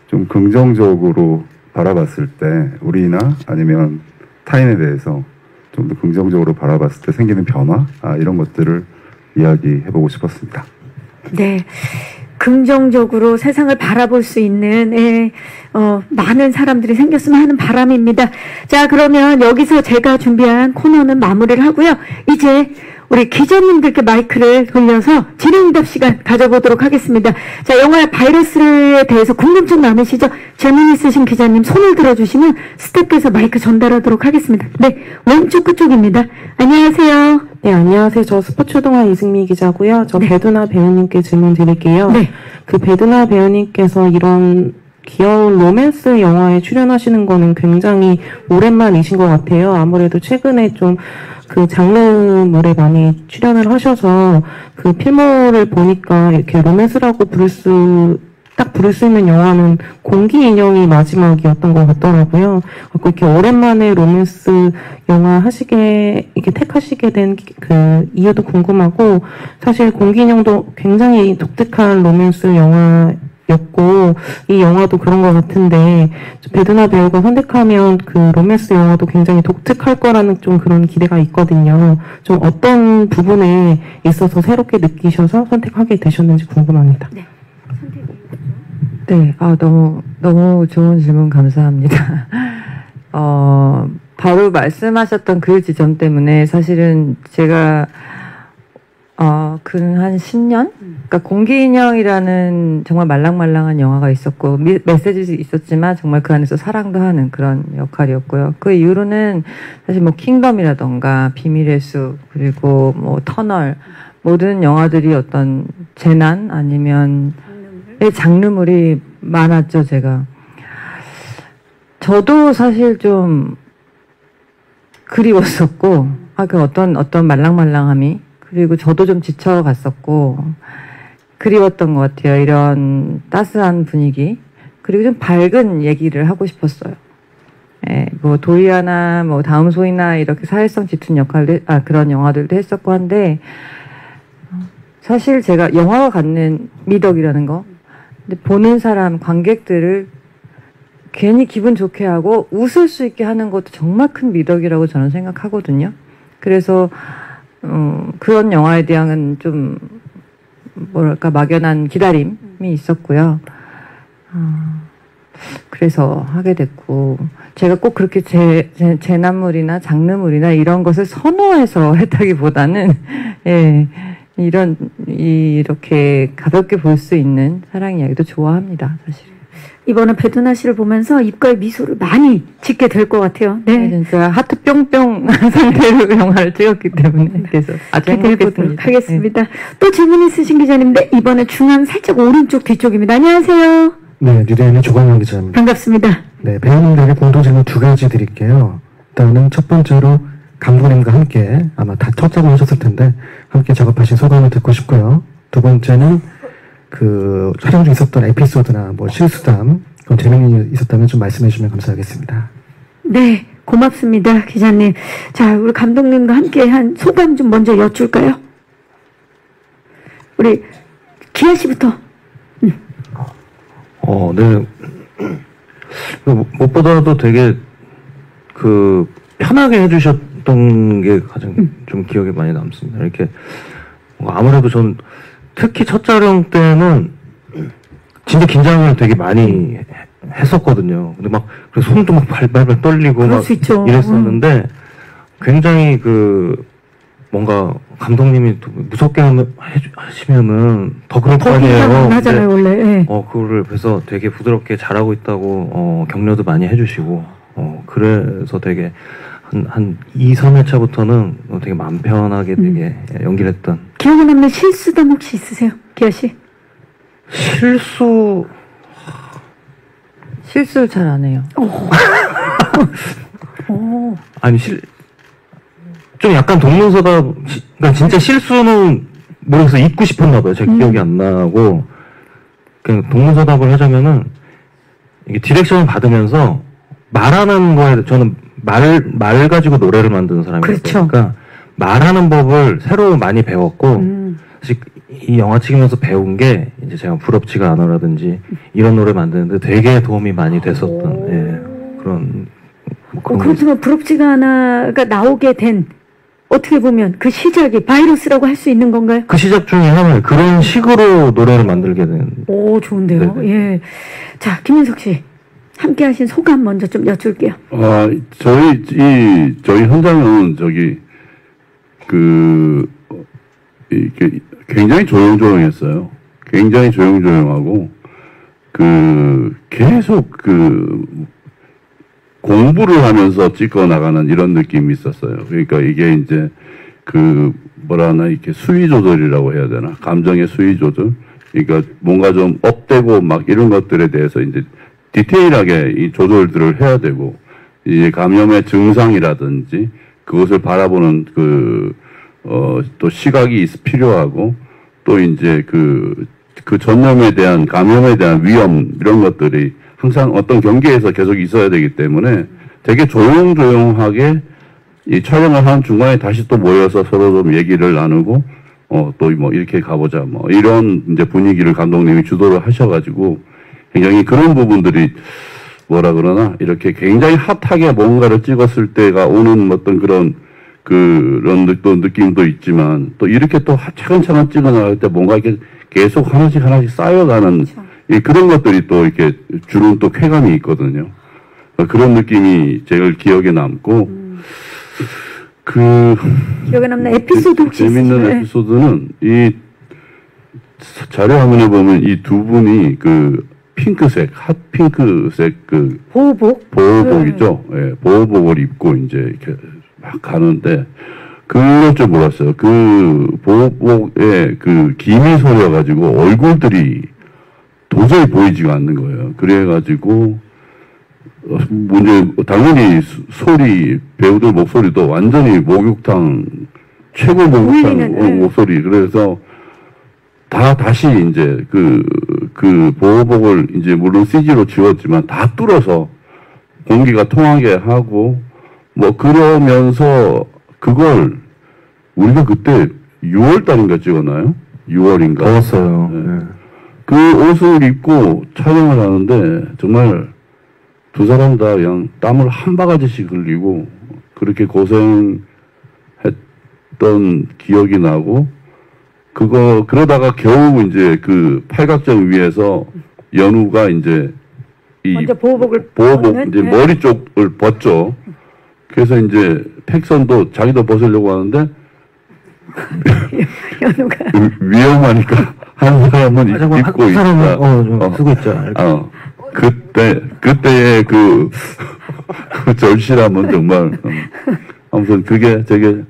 좀 긍정적으로 바라봤을 때 우리나 아니면 타인에 대해서 좀 더 긍정적으로 바라봤을 때 생기는 변화 이런 것들을 이야기해보고 싶었습니다. 네. 긍정적으로 세상을 바라볼 수 있는 많은 사람들이 생겼으면 하는 바람입니다. 자, 그러면 여기서 제가 준비한 코너는 마무리를 하고요. 이제 우리 기자님들께 마이크를 돌려서 질의응답 시간 가져보도록 하겠습니다. 자, 영화 바이러스에 대해서 궁금증 많으시죠? 질문 있으신 기자님 손을 들어주시면 스태프께서 마이크 전달하도록 하겠습니다. 네, 왼쪽 끝쪽입니다. 안녕하세요. 네, 안녕하세요. 저 스포츠동아 이승미 기자고요. 저 배두나 배우님께 질문 드릴게요. 네. 그 배두나 배우님께서 이런 귀여운 로맨스 영화에 출연하시는 거는 굉장히 오랜만이신 것 같아요. 아무래도 최근에 좀 그 장르물에 많이 출연을 하셔서 그 필모를 보니까 이렇게 로맨스라고 부를 수 있는 영화는 공기 인형이 마지막이었던 것 같더라고요. 이렇게 오랜만에 로맨스 영화 이렇게 택하시게 된 그 이유도 궁금하고, 사실 공기 인형도 굉장히 독특한 로맨스 영화였고, 이 영화도 그런 것 같은데, 배두나 배우가 선택하면 그 로맨스 영화도 굉장히 독특할 거라는 좀 그런 기대가 있거든요. 좀 어떤 부분에 있어서 새롭게 느끼셔서 선택하게 되셨는지 궁금합니다. 네. 네, 너무 좋은 질문 감사합니다. 바로 말씀하셨던 그 지점 때문에 사실은 제가, 근 한 10년? 그러니까 공기인형이라는 정말 말랑말랑한 영화가 있었고, 메시지도 있었지만 정말 그 안에서 사랑도 하는 그런 역할이었고요. 그 이후로는 사실 뭐 킹덤이라던가 비밀의 숲, 그리고 뭐 터널, 모든 영화들이 어떤 재난 아니면 장르물이 많았죠, 제가. 저도 사실 좀 그리웠었고, 그 어떤 말랑말랑함이, 그리고 저도 좀 지쳐갔었고, 그리웠던 것 같아요. 이런 따스한 분위기. 그리고 좀 밝은 얘기를 하고 싶었어요. 예, 뭐, 도리아나, 뭐, 다음 소이나 이렇게 사회성 짙은 그런 영화들도 했었고 한데, 사실 제가 영화가 갖는 미덕이라는 거, 근데 보는 사람, 관객들을 괜히 기분 좋게 하고 웃을 수 있게 하는 것도 정말 큰 미덕이라고 저는 생각하거든요. 그래서 그런 영화에 대한 좀 뭐랄까 막연한 기다림이 있었고요. 그래서 하게 됐고, 제가 꼭 그렇게 재난물이나 장르물이나 이런 것을 선호해서 했다기보다는 예. 이렇게 가볍게 볼 수 있는 사랑 이야기도 좋아합니다, 사실. 이번에 배두나 씨를 보면서 입가에 미소를 많이 짓게 될 것 같아요. 네. 진짜 하트 뿅뿅 상태로 영화를 찍었기 때문에 그래서 아주 행복했습니다. 하겠습니다. 네. 또 질문 있으신 기자님인데 이번에 중앙 살짝 오른쪽 뒤쪽입니다. 안녕하세요. 네, 뉴데일리 조광현 기자입니다. 반갑습니다. 네, 배우님들에게 공동 질문 2가지 드릴게요. 일단은 첫 번째로 감독님과 함께 아마 다 첫 작업하셨을 텐데 함께 작업하신 소감을 듣고 싶고요. 두 번째는 그 촬영 중 있었던 에피소드나 뭐 실수담, 그런 재미있는 있었다면 좀 말씀해 주시면 감사하겠습니다. 네, 고맙습니다, 기자님. 자, 우리 감독님과 함께 한 소감 좀 먼저 여쭐까요? 우리 기아 씨부터. 네. 무엇보다도 되게 편하게 해주셨던 게 가장 좀 기억에 많이 남습니다. 이렇게 아무래도 전 특히 첫 촬영 때는 진짜 긴장을 되게 많이 했었거든요. 근데 그래서 손도 발발발 떨리고 이랬었는데 굉장히 뭔가 감독님이 무섭게 하시면은 더 그럴 거 아니에요. 하잖아요, 원래. 네. 그거를 그래서 되게 부드럽게 잘하고 있다고 격려도 많이 해주시고 그래서 되게 한 2, 3회차부터는 되게 마음 편하게 되게 연기를 했던. 기억에 남는 실수담 혹시 있으세요, 기아 씨? 실수를 잘 안 해요. 아니 좀 약간 동문서답, 그러니까 진짜 실수는 모르겠어 잊고 싶었나 봐요. 제 기억이 안 나고 그냥 동문서답을 하자면은 이게 디렉션을 받으면서 말하는 거에 저는 말 가지고 노래를 만드는 사람이니까 그렇죠. 그러니까 말하는 법을 새로 많이 배웠고 사실 이 영화 찍으면서 배운 게 이제 제가 부럽지가 않아라든지 이런 노래 만드는데 되게 도움이 많이 됐었던 그런 뭐 그런 게 그렇지만 부럽지가 않아가 나오게 된 어떻게 보면 그 시작이 바이러스라고 할 수 있는 건가요? 그 시작 중에 하나예요. 그런 식으로 노래를 만들게 된. 오, 좋은데요. 네네. 예. 자, 김민석 씨. 함께 하신 소감 먼저 좀 여쭐게요. 저희 현장은 이렇게 굉장히 조용조용했어요. 굉장히 조용조용하고, 계속 공부를 하면서 찍어 나가는 이런 느낌이 있었어요. 그러니까 이게 이제 이렇게 수위 조절이라고 해야 되나? 감정의 수위 조절? 그러니까 뭔가 좀 업되고 막 이런 것들에 대해서 이제 디테일하게 이 조절들을 해야 되고, 이제 감염의 증상이라든지 그것을 바라보는 또 시각이 필요하고, 또 이제 그 전염에 대한, 감염에 대한 위험, 이런 것들이 항상 어떤 경계에서 계속 있어야 되기 때문에 되게 조용조용하게 이 촬영을 하는 중간에 다시 또 모여서 서로 좀 얘기를 나누고, 또 뭐 이렇게 가보자, 뭐 이런 이제 분위기를 감독님이 주도를 하셔가지고 굉장히 그런 부분들이 뭐라 그러나 이렇게 굉장히 핫하게 뭔가를 찍었을 때가 오는 어떤 그런 또 느낌도 있지만 또 이렇게 또 차근차근 찍어 나갈 때 뭔가 이렇게 계속 하나씩 쌓여가는 그런 것들이 또 이렇게 주는 또 쾌감이 있거든요. 그런 느낌이 제일 기억에 남고, 기억에 남는 에피소드 혹시 재밌는 있으세요? 에피소드는 이 자료 화면에 보면 이 두 분이 핑크색, 핫핑크색 보호복이죠. 예, 보호복을 입고 이제 이렇게 막 가는데, 그럴 줄 몰랐어요. 보호복에 김이 서려가지고 얼굴들이 도저히 보이지가 않는 거예요. 그래가지고, 당연히 배우들 목소리도 완전히 목욕탕, 최고 목욕탕 목소리. 그래서 다시 이제 보호복을 이제 물론 CG로 지웠지만 다 뚫어서 공기가 통하게 하고, 뭐 그러면서 그걸 우리가 그때 6월 달인가 찍었나요? 6월인가? 더웠어요. 네. 그 옷을 입고 촬영을 하는데 정말 두 사람 다 그냥 땀을 한 바가지씩 흘리고 그렇게 고생했던 기억이 나고, 그러다가 겨우 이제 팔각정 위에서 연우가 이제 먼저 보호복 이제 머리 쪽을 벗죠. 그래서 이제 텍선도 자기도 벗으려고 하는데 연우가 위험하니까 한 사람은 입고 있다. 좀 쓰고 있죠. 그때의 그 절실함은 정말 아무튼 그게 되게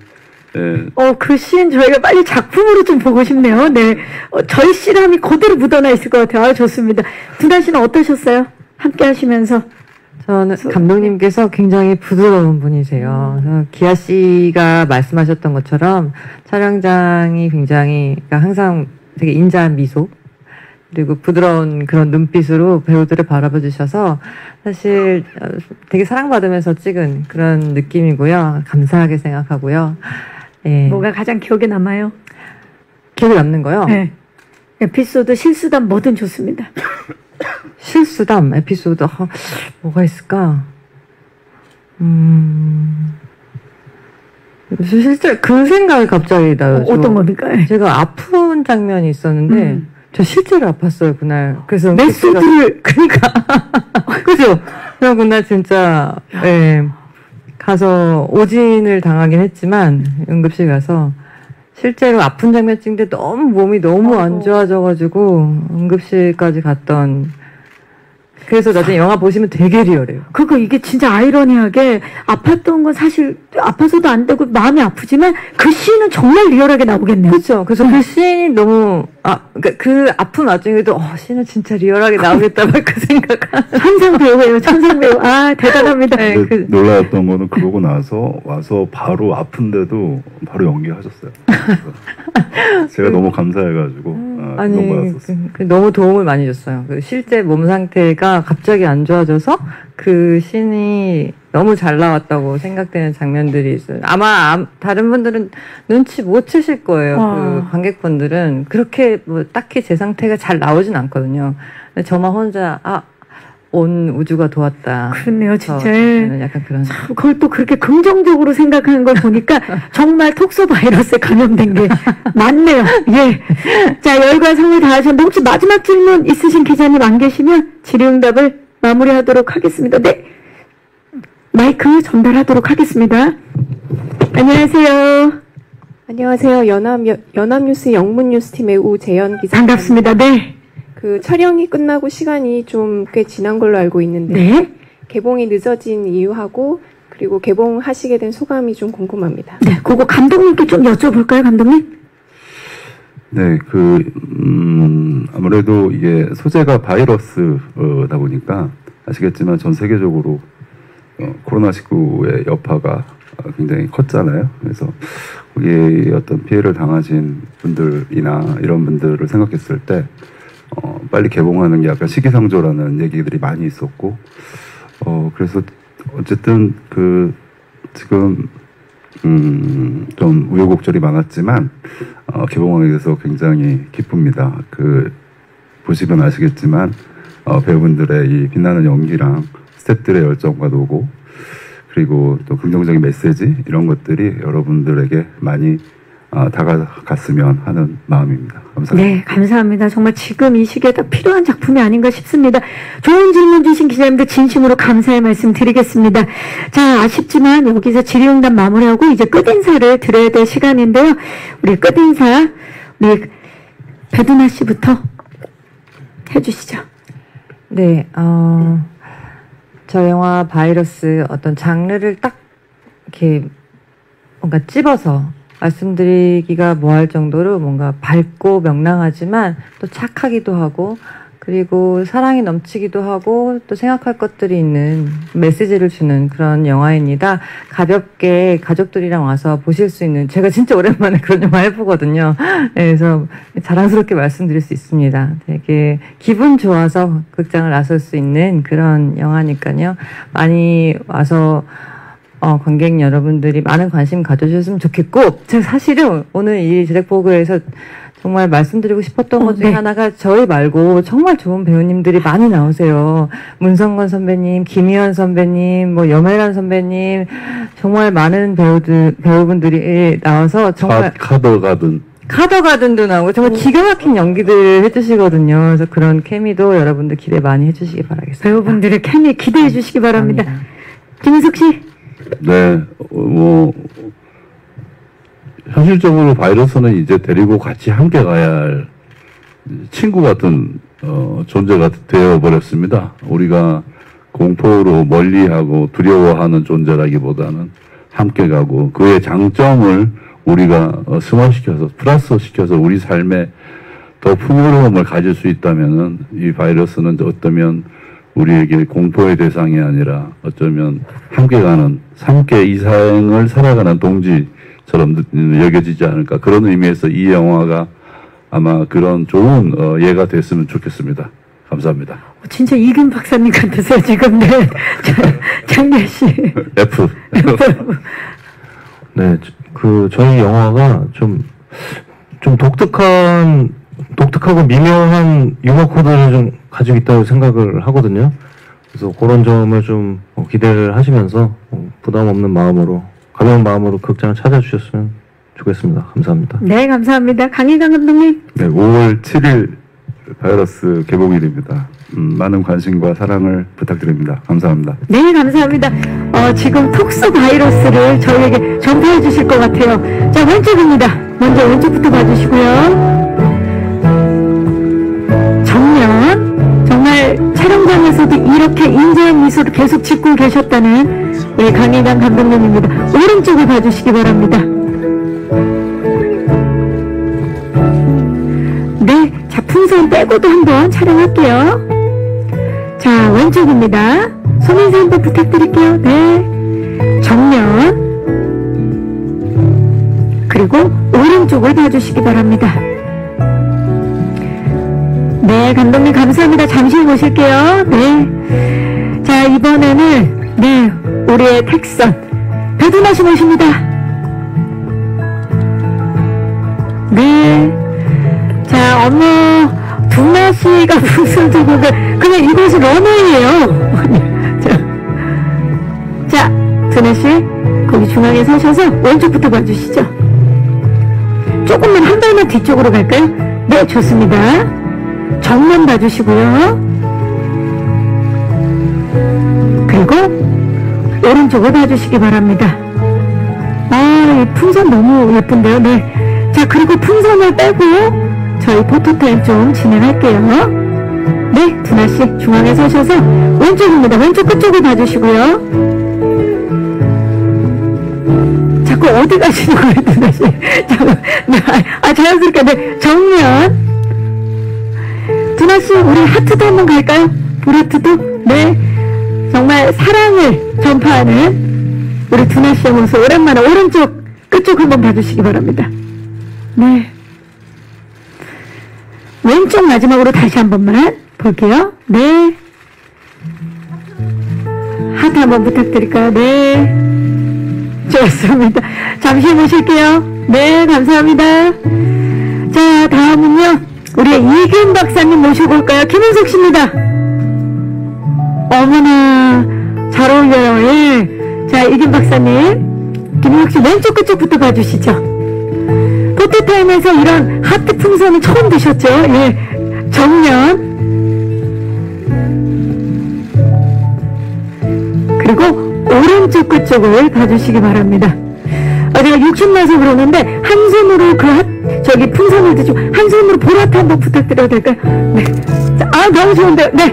그 시인 저희가 빨리 작품으로 좀 보고 싶네요. 네. 절실함이 그대로 묻어나 있을 것 같아요. 좋습니다. 두나 씨는 어떠셨어요? 함께 하시면서. 저는 감독님께서 굉장히 부드러운 분이세요. 그래서 기아 씨가 말씀하셨던 것처럼 촬영장이 굉장히, 그러니까 항상 되게 인자한 미소, 그리고 부드러운 그런 눈빛으로 배우들을 바라봐 주셔서 사실 되게 사랑받으면서 찍은 그런 느낌이고요. 감사하게 생각하고요. 예. 뭐가 가장 기억에 남아요? 기억에 남는 거요? 네. 에피소드, 실수담 뭐든 좋습니다. 실수담, 에피소드, 뭐가 있을까? 실제 그 생각이 갑자기 나요. 어떤 겁니까? 제가 아픈 장면이 있었는데, 저 실제로 아팠어요, 그날. 그래서. 메소드를. 그러니까. 그죠? 그래서 그날 진짜, 예. 가서 오진을 당하긴 했지만, 응급실 가서, 실제로 아픈 장면 찍는데 몸이 너무 안 좋아져가지고, 응급실까지 갔던 그래서 나중에 영화 보시면 되게 리얼해요. 그거 이게 진짜 아이러니하게 아팠던 건 사실 아파서도 안 되고 마음이 아프지만 그 씬은 정말 리얼하게 나오겠네요. 그렇죠. 그래서 그 씬이 너무 그러니까 그 아픈 와중에도 씬은 진짜 리얼하게 나오겠다 막 그 생각한. 천상 배우예요. 천상 배우. 아 대단합니다. 네, 놀라웠던 거는 그러고 나서 와서 바로 아픈데도 바로 연기하셨어요. 제가 너무 감사해가지고 너무 받았었어요. 너무 도움을 많이 줬어요. 그 실제 몸 상태가 갑자기 안 좋아져서 그 씬이 너무 잘 나왔다고 생각되는 장면들이 있어요. 아마 다른 분들은 눈치 못 채실 거예요. 그 관객분들은 그렇게 뭐 딱히 제 상태가 잘 나오진 않거든요. 근데 저만 혼자 온 우주가 도왔다. 그렇네요, 진짜. 약간 그런. 그걸 또 그렇게 긍정적으로 생각하는 걸 보니까 정말 톡소 바이러스에 감염된 게 맞네요. 예. 자, 열과 성을 다하셨는데 혹시 마지막 질문 있으신 기자님 안 계시면 질의응답을 마무리하도록 하겠습니다. 네. 마이크 전달하도록 하겠습니다. 안녕하세요. 안녕하세요. 연합뉴스 영문뉴스팀의 우재현 기자. 반갑습니다. 네. 그 촬영이 끝나고 시간이 좀 꽤 지난 걸로 알고 있는데 네. 개봉이 늦어진 이유하고 그리고 개봉하시게 된 소감이 좀 궁금합니다. 네, 그거 감독님께 좀 여쭤볼까요, 감독님? 네, 아무래도 이게 소재가 바이러스다 보니까 아시겠지만 전 세계적으로 코로나19의 여파가 굉장히 컸잖아요. 그래서 거기에 어떤 피해를 당하신 분들이나 이런 분들을 생각했을 때 빨리 개봉하는 게 약간 시기상조라는 얘기들이 많이 있었고, 그래서 어쨌든 지금 좀 우여곡절이 많았지만 개봉하게 돼서 굉장히 기쁩니다. 보시면 아시겠지만 배우분들의 이 빛나는 연기랑 스태프들의 열정과 노고 그리고 또 긍정적인 메시지 이런 것들이 여러분들에게 많이 다가갔으면 하는 마음입니다. 감사합니다. 네, 감사합니다. 정말 지금 이 시기에 딱 필요한 작품이 아닌가 싶습니다. 좋은 질문 주신 기자님들 진심으로 감사의 말씀 드리겠습니다. 자, 아쉽지만 여기서 질의응답 마무리하고 이제 끝인사를 드려야 될 시간인데요. 우리 끝인사 우리 배두나 씨부터 해주시죠. 네, 저 영화 바이러스 어떤 장르를 딱 이렇게 뭔가 찝어서 말씀드리기가 뭐할 정도로 뭔가 밝고 명랑하지만 또 착하기도 하고 그리고 사랑이 넘치기도 하고 또 생각할 것들이 있는 메시지를 주는 그런 영화입니다. 가볍게 가족들이랑 와서 보실 수 있는 제가 진짜 오랜만에 그런 영화 해보거든요. 그래서 자랑스럽게 말씀드릴 수 있습니다. 되게 기분 좋아서 극장을 나설 수 있는 그런 영화니까요. 많이 와서 관객 여러분들이 많은 관심 가져주셨으면 좋겠고, 제가 사실은 오늘 이 제작보고에서 정말 말씀드리고 싶었던 것 중에 네. 하나가 저희 말고 정말 좋은 배우님들이 많이 나오세요. 문성건 선배님, 김희연 선배님, 여메란 선배님, 정말 많은 배우분들이 나와서 정말. 카더가든도 나오고 정말 기가 막힌 연기들 해주시거든요. 그래서 그런 케미도 여러분들 기대 많이 해주시기 바라겠습니다. 배우분들의 케미 기대해 주시기 바랍니다. 김은숙 씨. 네, 현실적으로 바이러스는 이제 데리고 같이 함께 가야 할 친구 같은 존재가 되어버렸습니다. 우리가 공포로 멀리하고 두려워하는 존재라기보다는 함께 가고 그의 장점을 우리가 승화시켜서 플러스시켜서 우리 삶에 더 풍요로움을 가질 수 있다면은 이 바이러스는 어쩌면 우리에게 공포의 대상이 아니라 어쩌면 함께가는 함께 이 생을 살아가는 동지처럼 여겨지지 않을까. 그런 의미에서 이 영화가 아마 그런 좋은 예가 됐으면 좋겠습니다. 감사합니다. 진짜 이금 박사님 같으세요 지금. 네. 장례 씨. F. 네, 저희 영화가 좀 독특하고 미묘한 유머 코드를 좀 가지고 있다고 생각을 하거든요. 그래서 그런 점을 좀 기대를 하시면서 부담 없는 마음으로, 가벼운 마음으로 극장을 찾아주셨으면 좋겠습니다. 감사합니다. 네, 감사합니다. 강희강 감독님. 네, 5월 7일 바이러스 개봉일입니다. 많은 관심과 사랑을 부탁드립니다. 감사합니다. 네, 감사합니다. 지금 톡스 바이러스를 저희에게 전파해 주실 것 같아요. 자, 왼쪽입니다. 먼저 왼쪽부터 봐주시고요. 정말 촬영장에서도 이렇게 인자한 미소를 계속 짓고 계셨다는 우리 강희강 감독님입니다. 오른쪽을 봐주시기 바랍니다. 네, 자, 풍선 빼고도 한번 촬영할게요. 자, 왼쪽입니다. 손인사 한번 부탁드릴게요. 네, 정면. 그리고 오른쪽을 봐주시기 바랍니다. 네, 감독님 감사합니다. 잠시 모실게요. 네. 자, 이번에는, 네, 우리의 택선. 배두나 씨 모십니다. 네. 자, 어머, 두나 씨가 무슨 저거가, 그냥 이곳은 러너예요. 자, 두나 씨, 거기 중앙에 서셔서 왼쪽부터 봐주시죠. 조금만 한 발만 뒤쪽으로 갈까요? 네, 좋습니다. 정면 봐주시고요. 그리고 오른쪽을 봐주시기 바랍니다. 아, 이 풍선 너무 예쁜데요. 네. 자, 그리고 풍선을 빼고 저희 포토타임 좀 진행할게요. 네, 두나씨 중앙에 서셔서 왼쪽입니다. 왼쪽 끝쪽을 봐주시고요. 자꾸 어디 가시는 거예요, 두나씨? 네, 자연스럽게. 네, 정면. 두나씨, 우리 하트도 한번 갈까요? 불하트도? 네. 정말 사랑을 전파하는 우리 두나씨의 모습 오랜만에 오른쪽 끝쪽 한번 봐주시기 바랍니다. 네. 왼쪽 마지막으로 다시 한 번만 볼게요. 네. 하트 한번 부탁드릴까요? 네. 좋습니다. 잠시 모실게요. 네, 감사합니다. 자, 다음은요. 우리 이균 박사님 모셔볼까요? 김은석 씨입니다. 어머나, 잘 어울려요. 예. 자, 이균 박사님. 김은석 씨 왼쪽 끝쪽부터 봐주시죠. 포토타임에서 이런 하트 풍선은 처음 드셨죠? 예. 정면. 그리고 오른쪽 끝쪽을 봐주시기 바랍니다. 제가 욕심나서 그러는데, 한 손으로 저기 풍선을 드시고, 한 손으로 보라트 한번 부탁드려도 될까요? 네. 자, 너무 좋은데요. 네.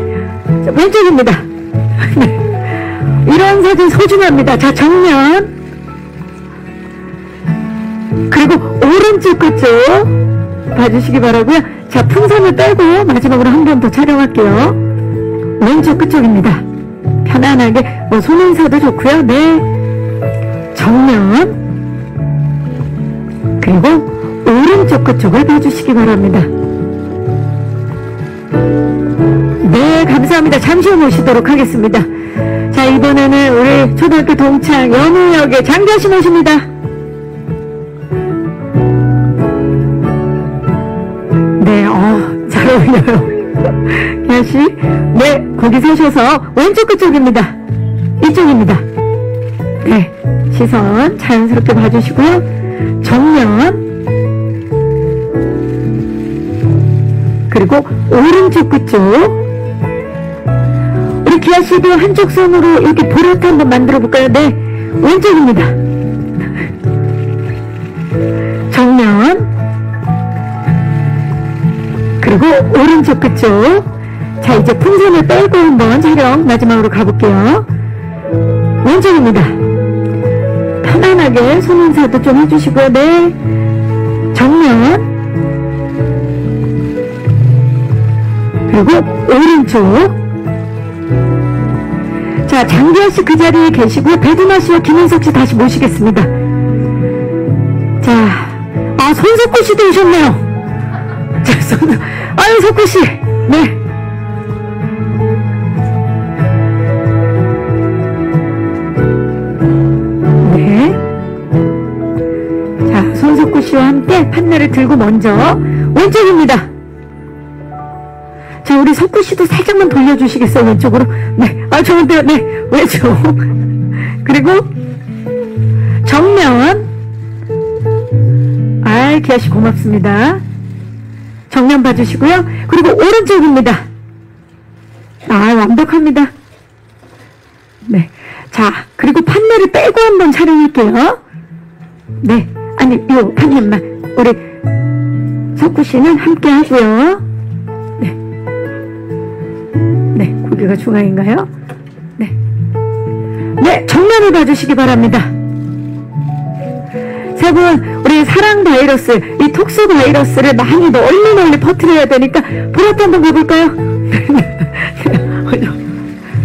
자, 왼쪽입니다. 네. 이런 사진 소중합니다. 자, 정면. 그리고 오른쪽 끝쪽 봐주시기 바라고요. 자, 풍선을 빼고 마지막으로 한 번 더 촬영할게요. 왼쪽 끝쪽입니다. 편안하게 뭐 손인사도 좋고요. 네. 정면. 그리고 오른쪽 끝쪽을 봐주시기 바랍니다. 네, 감사합니다. 잠시 후 모시도록 하겠습니다. 자, 이번에는 우리 초등학교 동창 연우역의 장자씨 모십니다. 네, 잘 어울려요. 기아씨, 네, 거기 서셔서 왼쪽 끝쪽입니다. 이쪽입니다. 네, 시선 자연스럽게 봐주시고요. 정면. 그리고 오른쪽 끝쪽. 우리 기아씨도 한쪽 손으로 이렇게 보라트 한번 만들어 볼까요? 네, 왼쪽입니다. 정면. 그리고 오른쪽 끝쪽. 자, 이제 풍선을 빼고 한번 촬영 마지막으로 가볼게요. 왼쪽입니다. 편안하게 손인사도 좀 해주시고요. 네. 정면. 그리고 오른쪽. 자, 장기하씨 그 자리에 계시고요. 배두나씨와 김은석씨 다시 모시겠습니다. 자, 손석구씨도 오셨네요. 자, 석구씨. 네. 손석구 씨와 함께 판넬을 들고 먼저 왼쪽입니다. 자, 우리 석구 씨도 살짝만 돌려주시겠어요? 왼쪽으로. 네. 좋은데요. 네. 왼쪽. 그리고 정면. 기아 씨 고맙습니다. 정면 봐주시고요. 그리고 오른쪽입니다. 완벽합니다. 네. 자, 그리고 판넬을 빼고 한번 촬영할게요. 네. 아니, 요 판넬만 우리 석구 씨는 함께 하고요. 네. 네, 거기 여기가 중앙인가요? 네. 네, 정면을 봐주시기 바랍니다. 세 분, 우리 사랑 바이러스, 이 톡스 바이러스를 많이 널리 퍼뜨려야 되니까 보라트 한번 가볼까요?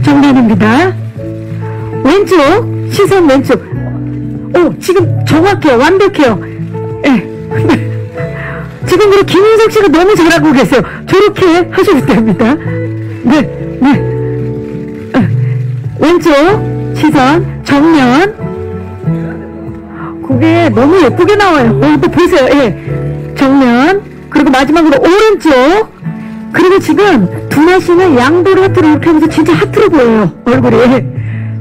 정면입니다. 왼쪽, 시선 왼쪽. 오, 지금 정확해요. 완벽해요. 예. 지금 우리 김윤석 씨가 너무 잘하고 계세요. 저렇게 하셔도 됩니다. 네, 네. 왼쪽, 시선, 정면. 그게 너무 예쁘게 나와요. 또 보세요. 예. 정면. 그리고 마지막으로 오른쪽. 그리고 지금 두나 씨는 양도로 하트로 이렇게 하면서 진짜 하트로 보여요. 얼굴이.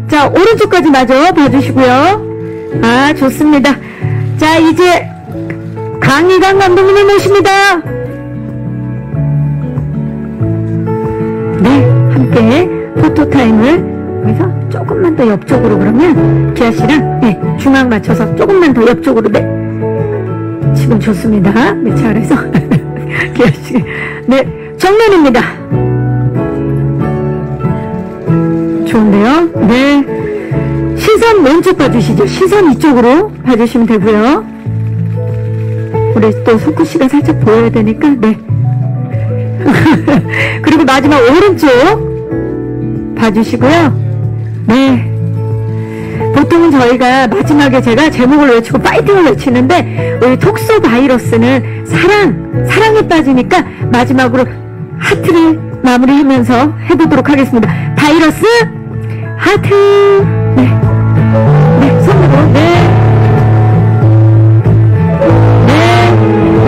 자, 오른쪽까지 마저 봐주시고요. 아, 좋습니다. 자, 이제 강희강 감독님을 모십니다. 네, 함께 포토타임을 여기서 조금만 더 옆쪽으로 그러면 기아 씨랑 네, 중앙 맞춰서 조금만 더 옆쪽으로 네. 지금 좋습니다. 네, 잘해서 기아 씨. 네, 정면입니다. 좋은데요? 네. 시선 왼쪽 봐주시죠. 시선 이쪽으로 봐주시면 되고요. 우리 또 석구 씨가 살짝 보여야 되니까 네. 그리고 마지막 오른쪽 봐주시고요. 네. 보통은 저희가 마지막에 제가 제목을 외치고 파이팅을 외치는데 우리 톡스 바이러스는 사랑에 빠지니까 마지막으로 하트를 마무리하면서 해보도록 하겠습니다. 바이러스 하트. 네. 네, 손으로. 네. 네.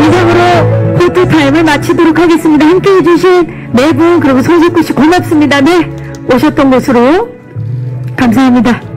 이상으로 포토타임을 마치도록 하겠습니다. 함께 해주신 네 분, 그리고 손석구 씨 고맙습니다. 네. 오셨던 곳으로. 감사합니다.